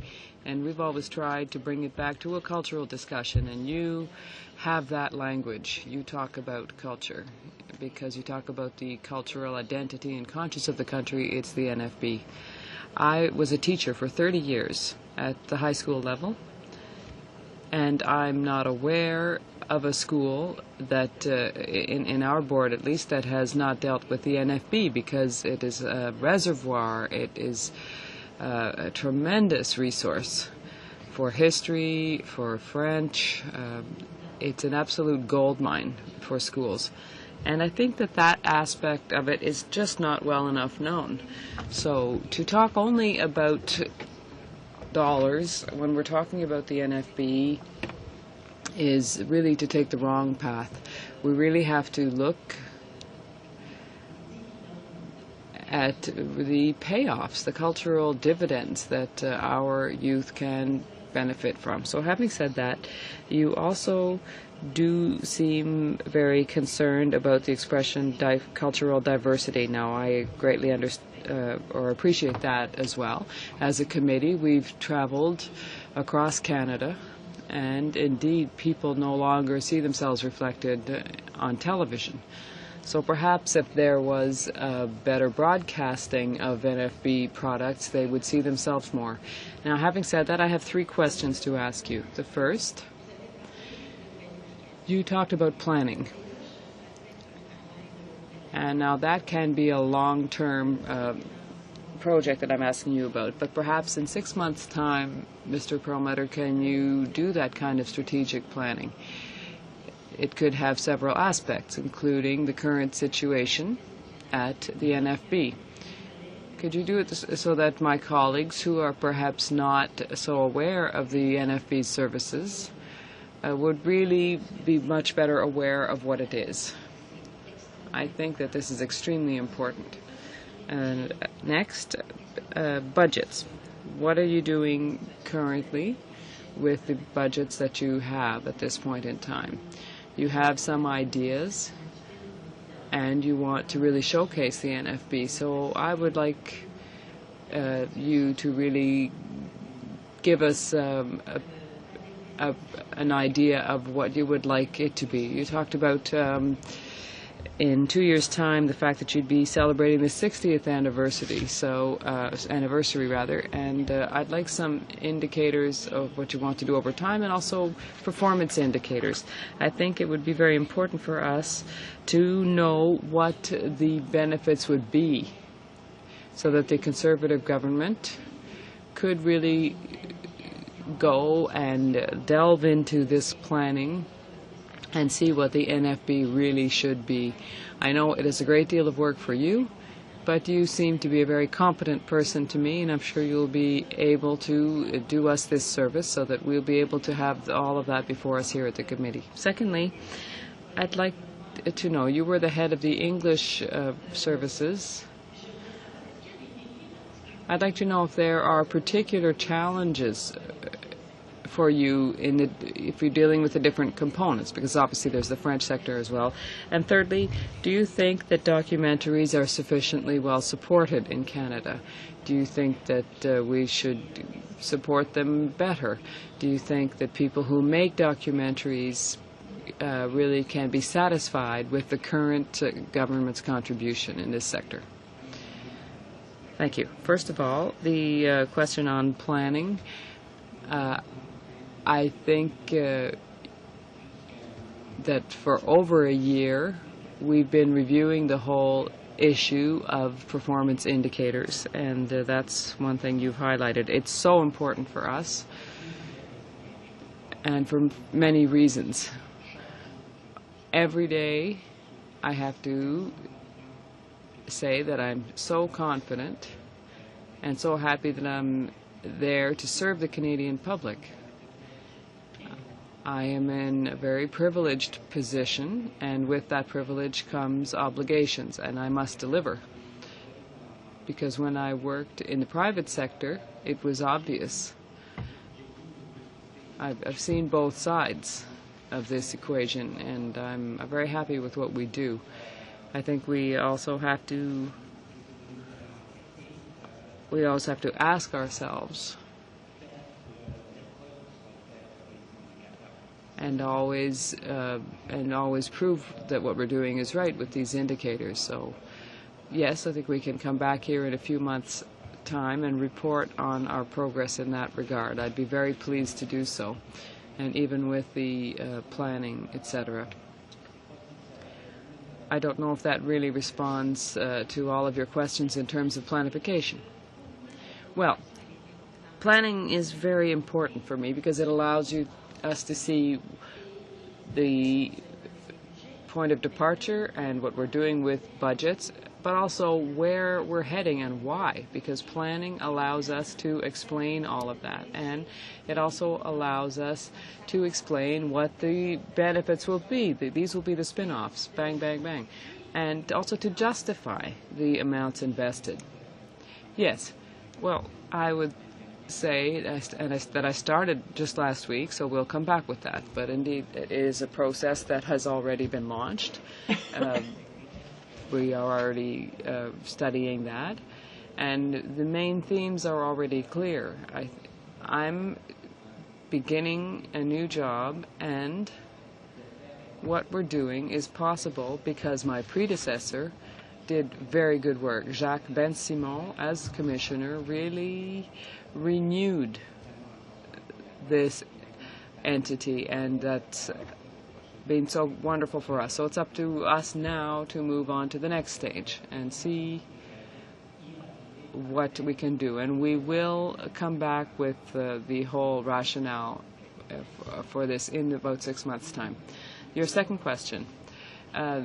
and we've always tried to bring it back to a cultural discussion, and you have that language. You talk about culture because you talk about the cultural identity and conscience of the country. It's the NFB. I was a teacher for 30 years at the high school level, and I'm not aware of a school that, in our board at least, that has not dealt with the NFB, because it is a reservoir, it is a tremendous resource for history, for French. It's an absolute gold mine for schools. And I think that aspect of it is just not well enough known. So to talk only about dollars when we're talking about the NFB is really to take the wrong path. We really have to look at the payoffs, the cultural dividends that our youth can benefit from. So having said that, you also do seem very concerned about the expression cultural diversity. Now, I greatly or appreciate that as well. As a committee, we've traveled across Canada, and indeed people no longer see themselves reflected on television. So perhaps if there was a better broadcasting of NFB products, they would see themselves more. Now, having said that, I have 3 questions to ask you. The first, you talked about planning. And now that can be a long-term project that I'm asking you about. But perhaps in 6 months' time, Mr. Perlmutter, can you do that kind of strategic planning? It could have several aspects, including the current situation at the NFB. Could you do it so that my colleagues who are perhaps not so aware of the NFB's services would really be much better aware of what it is? I think that this is extremely important. Next, budgets. What are you doing currently with the budgets that you have at this point in time? You have some ideas, and you want to really showcase the NFB. So I would like you to really give us an idea of what you would like it to be. You talked about in 2 years' time the fact that you'd be celebrating the 60th anniversary, and I'd like some indicators of what you want to do over time and also performance indicators. I think it would be very important for us to know what the benefits would be so that the Conservative government could really go and delve into this planning and see what the NFB really should be. I know it is a great deal of work for you, but you seem to be a very competent person to me, and I'm sure you'll be able to do us this service so that we'll be able to have all of that before us here at the committee. Secondly, I'd like to know, you were the head of the English services. I'd like to know if there are particular challenges for you if you're dealing with the different components, because obviously there's the French sector as well. And thirdly, do you think that documentaries are sufficiently well supported in Canada? Do you think that we should support them better? Do you think that people who make documentaries really can be satisfied with the current government's contribution in this sector? Thank you. First of all, the question on planning. I think that for over a year we've been reviewing the whole issue of performance indicators, and that's one thing you've highlighted. It's so important for us, and for many reasons. Every day I have to say that I'm so confident and so happy that I'm there to serve the Canadian public. I am in a very privileged position, and with that privilege comes obligations, and I must deliver. Because when I worked in the private sector, it was obvious. I've seen both sides of this equation, and I'm very happy with what we do. I think we also have to ask ourselves and always prove that what we're doing is right with these indicators. So yes, I think we can come back here in a few months' time and report on our progress in that regard. I'd be very pleased to do so, and even with the planning, etc. I don't know if that really responds to all of your questions in terms of planification. Well, planning is very important for me because it allows us to see the point of departure and what we're doing with budgets, but also where we're heading and why, because planning allows us to explain all of that, and it also allows us to explain what the benefits will be. These will be the spin-offs, bang, bang, bang, and also to justify the amounts invested. Yes, well, I would say that I started just last week, so we'll come back with that. But indeed, it is a process that has already been launched. We are already studying that, and the main themes are already clear. I'm beginning a new job, and what we're doing is possible because my predecessor did very good work. Jacques Ben-Simon, as commissioner, really renewed this entity, and that's been so wonderful for us. So it's up to us now to move on to the next stage and see what we can do. And we will come back with the whole rationale for this in about 6 months' time. Your second question,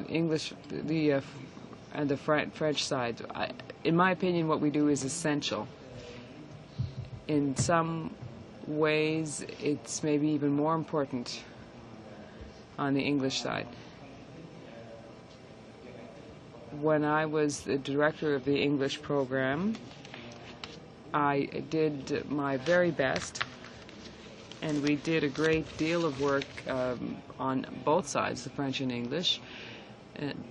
English, and the French side. In my opinion, what we do is essential. In some ways, it's maybe even more important on the English side. When I was the director of the English program, I did my very best, and we did a great deal of work on both sides, the French and English,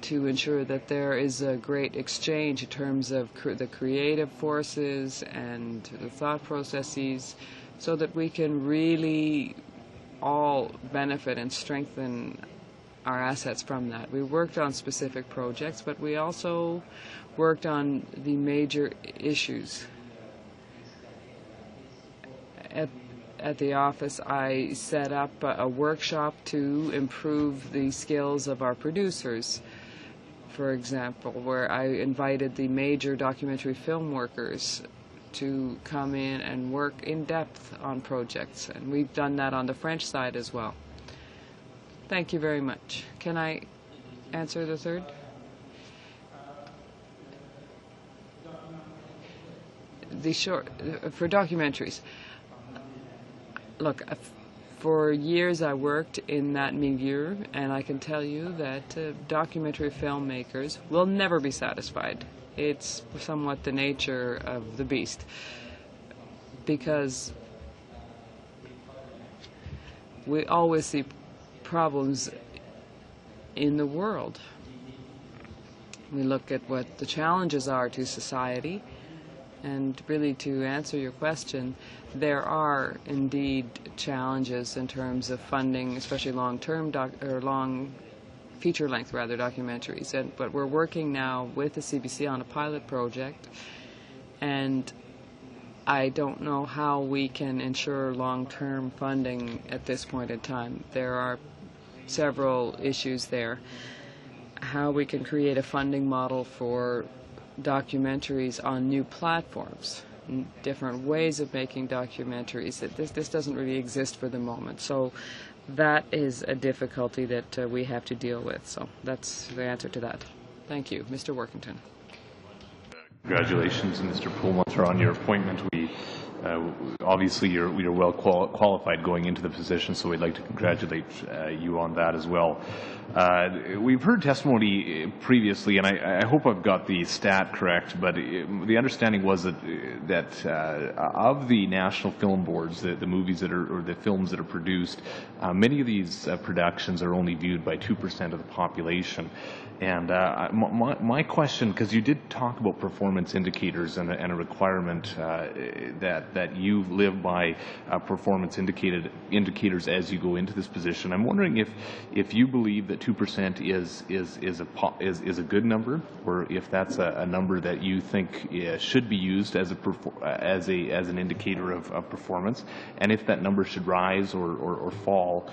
to ensure that there is a great exchange in terms of the creative forces and the thought processes, so that we can really all benefit and strengthen our assets from that. We worked on specific projects, but we also worked on the major issues. At the office, I set up a workshop to improve the skills of our producers, for example, where I invited the major documentary film workers to come in and work in depth on projects, and we've done that on the French side as well. Thank you very much. Can I answer the third? For documentaries. Look, for years I worked in that milieu, and I can tell you that documentary filmmakers will never be satisfied. It's somewhat the nature of the beast, because we always see problems in the world. We look at what the challenges are to society, and really to answer your question, there are indeed challenges in terms of funding, especially long-term long feature-length documentaries. But we're working now with the CBC on a pilot project, and I don't know how we can ensure long-term funding at this point in time. There are several issues there. How we can create a funding model for documentaries on new platforms, different ways of making documentaries. This doesn't really exist for the moment. So that is a difficulty that we have to deal with. So that's the answer to that. Thank you. Mr. Workington. Congratulations, Mr. Perlmutter, on your appointment. Obviously, you're well qualified going into the position, so we'd like to congratulate you on that as well. We've heard testimony previously, and I hope I've got the stat correct, but the understanding was that of the national film boards, the movies that are, or the films that are produced, many of these productions are only viewed by 2% of the population. And my question, because you did talk about performance indicators and a requirement that you live by performance indicators as you go into this position, I'm wondering if you believe that 2% is a good number, or if that's a number that you think should be used as an indicator of performance, and if that number should rise or fall.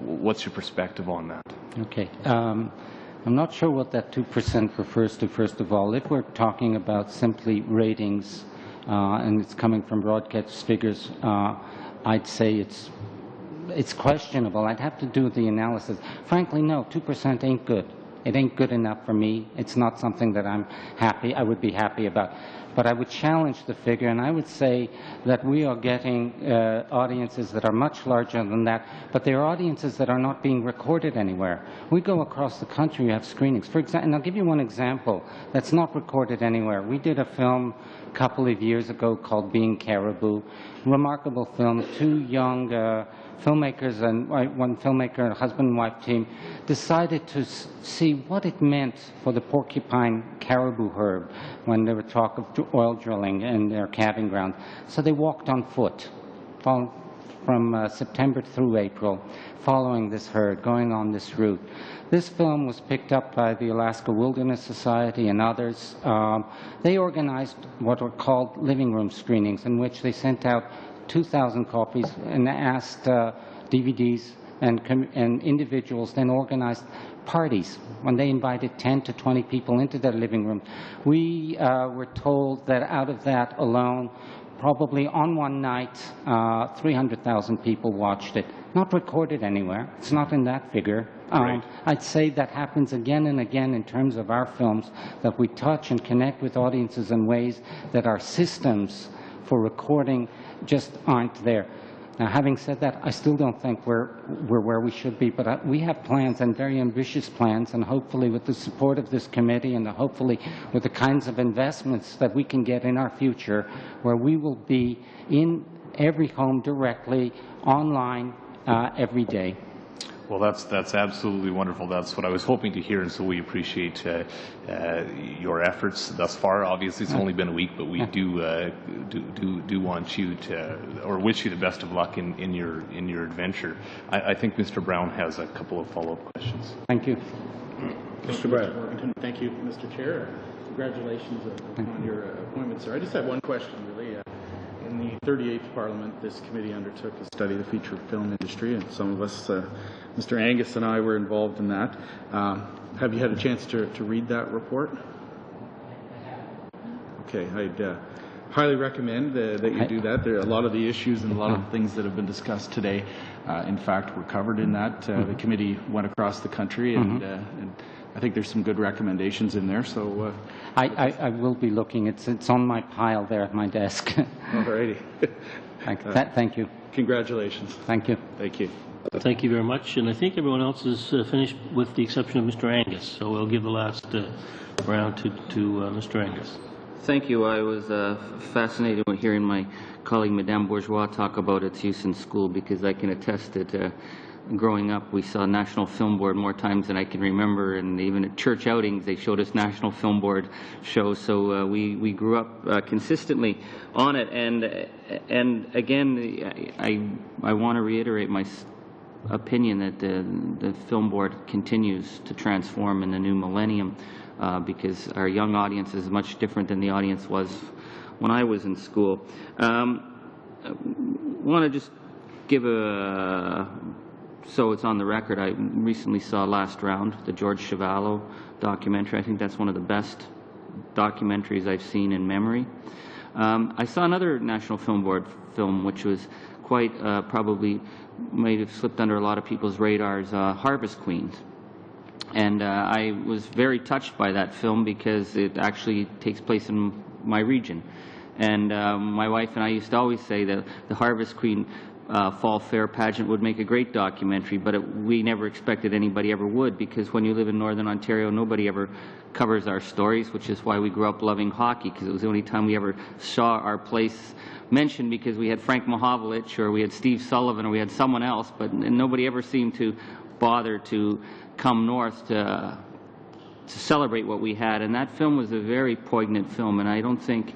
What's your perspective on that? Okay. I'm not sure what that 2% refers to, first of all. If we're talking about simply ratings, and it's coming from broadcast figures, I'd say it's questionable. I'd have to do the analysis. Frankly, no, 2% ain't good. It ain't good enough for me. It's not something that I would be happy about. But I would challenge the figure, and I would say that we are getting audiences that are much larger than that, but they're audiences that are not being recorded anywhere. We go across the country, we have screenings. For example, and I'll give you one example that's not recorded anywhere. We did a film a couple of years ago called Being Caribou. Remarkable film, two young filmmakers and one filmmaker, a husband and wife team, decided to see what it meant for the porcupine caribou herd when there were talk of oil drilling in their calving ground. So they walked on foot from September through April, following this herd, going on this route. This film was picked up by the Alaska Wilderness Society and others. They organized what were called living room screenings, in which they sent out 2,000 copies and asked DVDs and individuals then organized parties when they invited 10 to 20 people into their living room. We were told that out of that alone, probably on one night, 300,000 people watched it. Not recorded anywhere. It's not in that figure. Right. I'd say that happens again and again in terms of our films, that we touch and connect with audiences in ways that our systems for recording just aren't there. Now, having said that, I still don't think we're where we should be, but we have plans, and very ambitious plans, and hopefully with the support of this committee and hopefully with the kinds of investments that we can get in our future, where we will be in every home directly, online, every day. Well, that's absolutely wonderful. That's what I was hoping to hear, and so we appreciate your efforts thus far. Obviously, it's only been a week, but we do want you to, or wish you the best of luck in your adventure. I think Mr. Brown has a couple of follow-up questions. Thank you. Mr. Brown. Thank you, Mr. Chair. Congratulations on your appointment, sir. I just have one question, really. In the 38th Parliament, this committee undertook a study of the feature film industry, and some of us, Mr. Angus and I, were involved in that. Have you had a chance to read that report? Okay, I'd highly recommend that you do that. There are a lot of the issues and a lot of the things that have been discussed today, in fact, were covered in that. The committee went across the country, and I think there's some good recommendations in there. So I will be looking. It's on my pile there at my desk. all righty. Thank you. Congratulations. Thank you. Thank you. Thank you very much. And I think everyone else is finished with the exception of Mr. Angus. So we'll give the last round to Mr. Angus. Thank you. I was fascinated with hearing my colleague Madame Bourgeois talk about its use in school, because I can attest that growing up we saw National Film Board more times than I can remember, and even at church outings they showed us National Film Board shows. So we grew up consistently on it, and again I want to reiterate my opinion that the Film Board continues to transform in the new millennium. Because our young audience is much different than the audience was when I was in school. I want to just give so it's on the record, I recently saw Last Round, the George Chevallo documentary. I think that's one of the best documentaries I've seen in memory. I saw another National Film Board film, which was quite probably might have slipped under a lot of people's radars, Harvest Queens. And I was very touched by that film because it actually takes place in my region. And my wife and I used to always say that the Harvest Queen Fall Fair pageant would make a great documentary, but we never expected anybody ever would, because when you live in Northern Ontario, nobody ever covers our stories, which is why we grew up loving hockey, because it was the only time we ever saw our place mentioned, because we had Frank Mahovlich or we had Steve Sullivan or we had someone else, but nobody ever seemed to bother to come north to celebrate what we had. And that film was a very poignant film, and I don't think,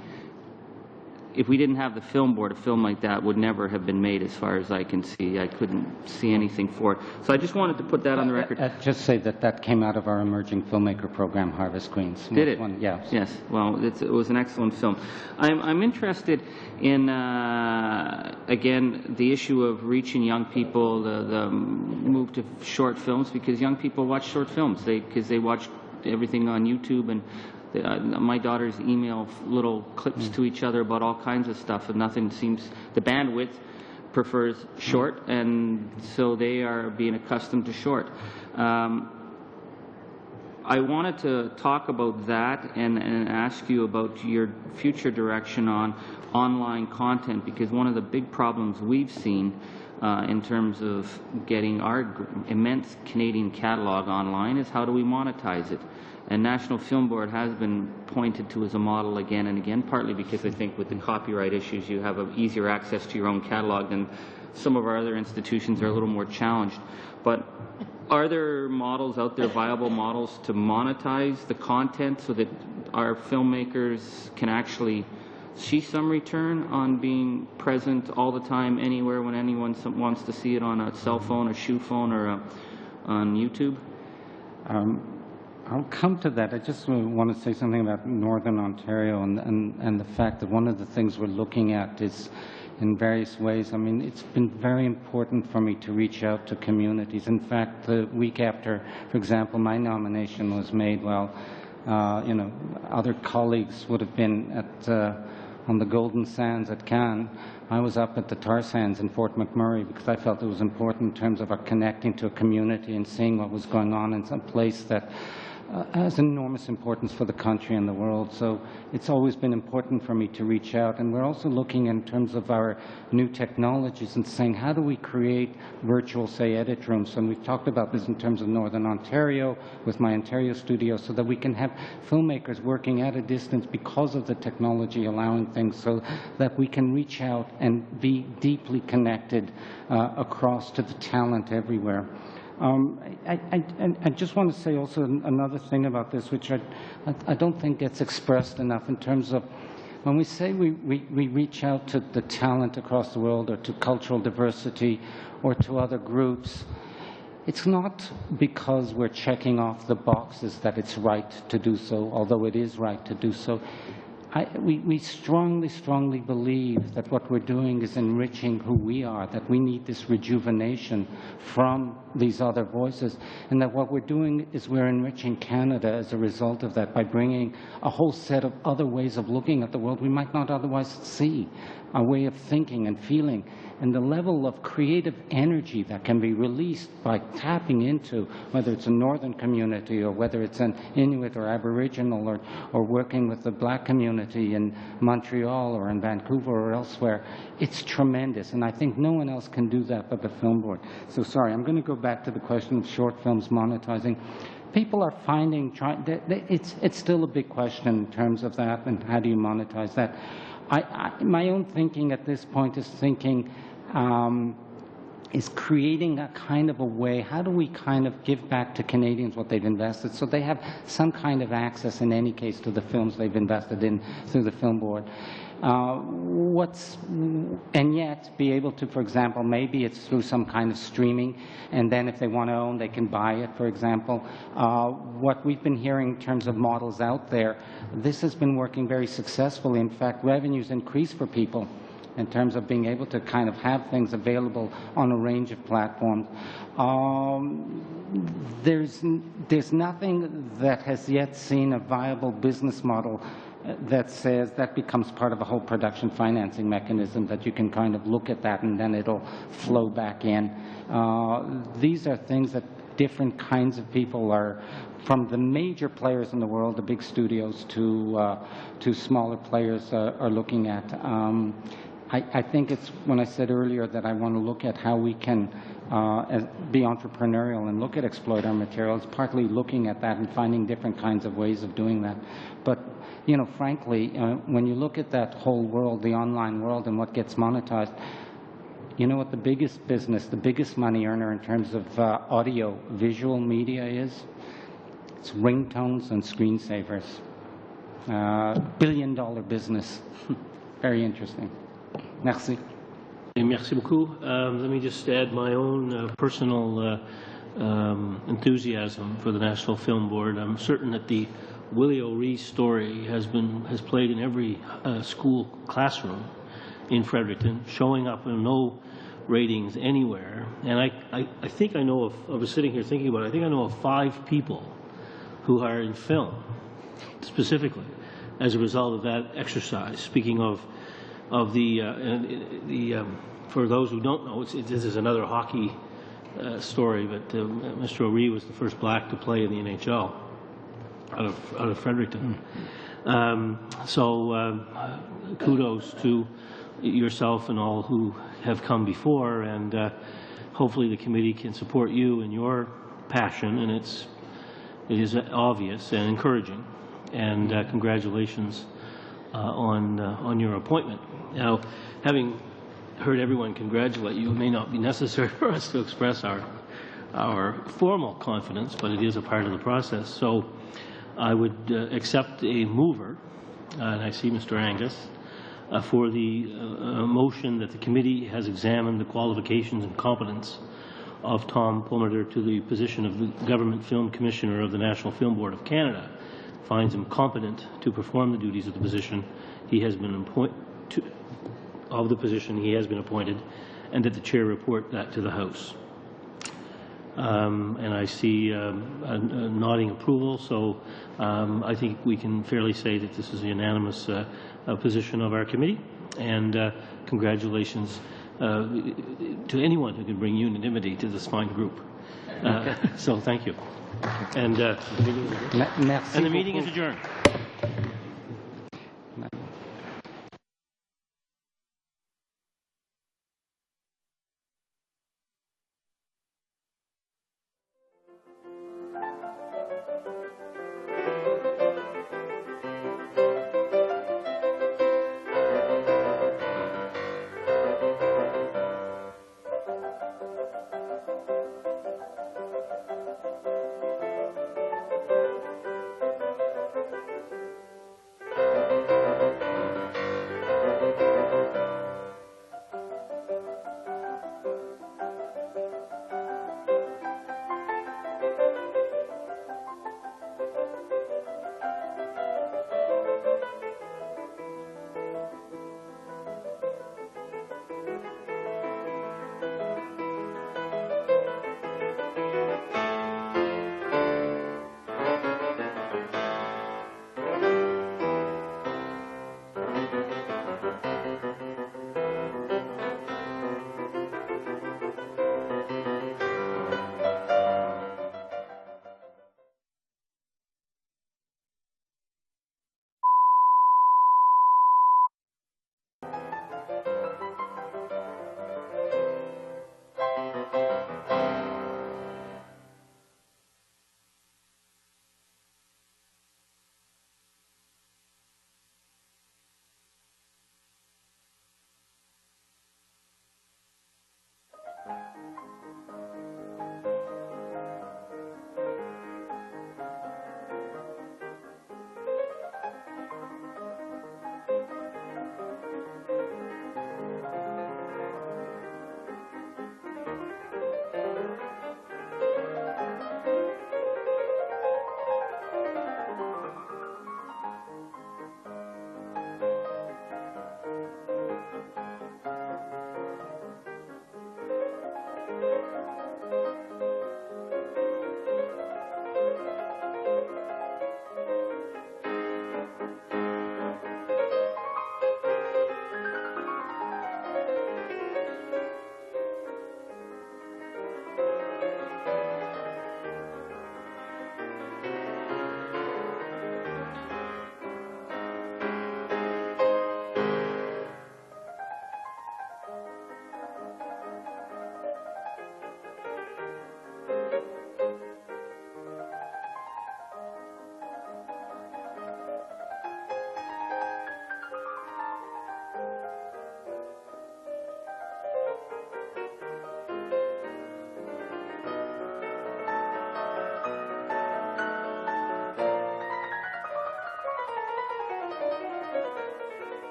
if we didn't have the Film Board, a film like that would never have been made, as far as I can see. I couldn't see anything for it. So I just wanted to put that on the record. Just say that came out of our emerging filmmaker program, Harvest Queens. Did it? Yes. Yes. Well, it was an excellent film. I'm interested in, again, the issue of reaching young people, the move to short films, because young people watch short films because they watch everything on YouTube, and my daughters email little clips to each other about all kinds of stuff, and nothing seems, the bandwidth prefers short, and so they are being accustomed to short. I wanted to talk about that and ask you about your future direction on online content, because one of the big problems we've seen in terms of getting our immense Canadian catalog online is how do we monetize it. And National Film Board has been pointed to as a model again and again, partly because I think with the copyright issues you have easier access to your own catalog than some of our other institutions are a little more challenged. But are there models out there, viable models, to monetize the content so that our filmmakers can actually see some return on being present all the time, anywhere, when anyone wants to see it on a cell phone, a shoe phone, or on YouTube? I'll come to that. I just want to say something about Northern Ontario and the fact that one of the things we're looking at is in various ways. I mean, it's been very important for me to reach out to communities. In fact, the week after, for example, my nomination was made, well, you know, other colleagues would have been at on the Golden Sands at Cannes. I was up at the tar sands in Fort McMurray because I felt it was important in terms of our connecting to a community and seeing what was going on in some place that has enormous importance for the country and the world. So it's always been important for me to reach out. And we're also looking in terms of our new technologies and saying, how do we create virtual, say, edit rooms? And we've talked about this in terms of Northern Ontario with my Ontario studio, so that we can have filmmakers working at a distance because of the technology allowing things, so that we can reach out and be deeply connected across to the talent everywhere. I just want to say also another thing about this, which I don't think gets expressed enough in terms of when we say we reach out to the talent across the world or to cultural diversity or to other groups, it's not because we're checking off the boxes that it's right to do so, although it is right to do so. We strongly believe that what we're doing is enriching who we are, that we need this rejuvenation from these other voices, and that what we're doing is we're enriching Canada as a result of that by bringing a whole set of other ways of looking at the world we might not otherwise see, a way of thinking and feeling, and the level of creative energy that can be released by tapping into, whether it's a northern community or whether it's an Inuit or Aboriginal or working with the Black community in Montreal or in Vancouver or elsewhere, it's tremendous. And I think no one else can do that but the Film Board. So sorry, I'm going to go back to the question of short films monetizing. People are finding, it's still a big question in terms of that and how do you monetize that. My own thinking at this point is is creating a kind of a way, how do we kind of give back to Canadians what they've invested so they have some kind of access in any case to the films they've invested in through the Film Board. And yet be able to, for example, maybe it's through some kind of streaming, and then if they want to own, they can buy it, for example. What we've been hearing in terms of models out there, this has been working very successfully. In fact, revenues increase for people in terms of being able to kind of have things available on a range of platforms. There's nothing that has yet seen a viable business model that says that becomes part of a whole production financing mechanism, that you can kind of look at that and then it'll flow back in. These are things that different kinds of people are, from the major players in the world, the big studios, to smaller players are looking at. I think it's when I said earlier that I want to look at how we can be entrepreneurial and look at exploit our materials, partly looking at that and finding different kinds of ways of doing that. But, you know, frankly, when you look at that whole world, the online world, and what gets monetized, you know what the biggest business, the biggest money earner in terms of audio, visual media is? It's ringtones and screensavers. $billion business. Very interesting. Merci. Merci beaucoup. Let me just add my own personal enthusiasm for the National Film Board. I'm certain that the Willie O'Ree story has played in every school classroom in Fredericton, showing up in no ratings anywhere. And I think I know of, I was sitting here thinking about it, I think I know of 5 people who are in film, specifically, as a result of that exercise. Speaking of for those who don't know, this is another hockey story, but Mr. O'Ree was the first Black to play in the NHL out of Fredericton. So kudos to yourself and all who have come before, and hopefully the committee can support you in your passion, and it is obvious and encouraging. And congratulations on your appointment. Now, having heard everyone congratulate you, it may not be necessary for us to express our formal confidence, but it is a part of the process. So I would accept a mover, and I see Mr. Angus, for the motion that the committee has examined the qualifications and competence of Tom Pulmerter to the position of the Government Film Commissioner of the National Film Board of Canada, finds him competent to perform the duties of the position he has been appointed, and that the chair report that to the House. And I see a nodding approval, so I think we can fairly say that this is a unanimous position of our committee, and congratulations to anyone who can bring unanimity to this fine group. So thank you. And the meeting is adjourned.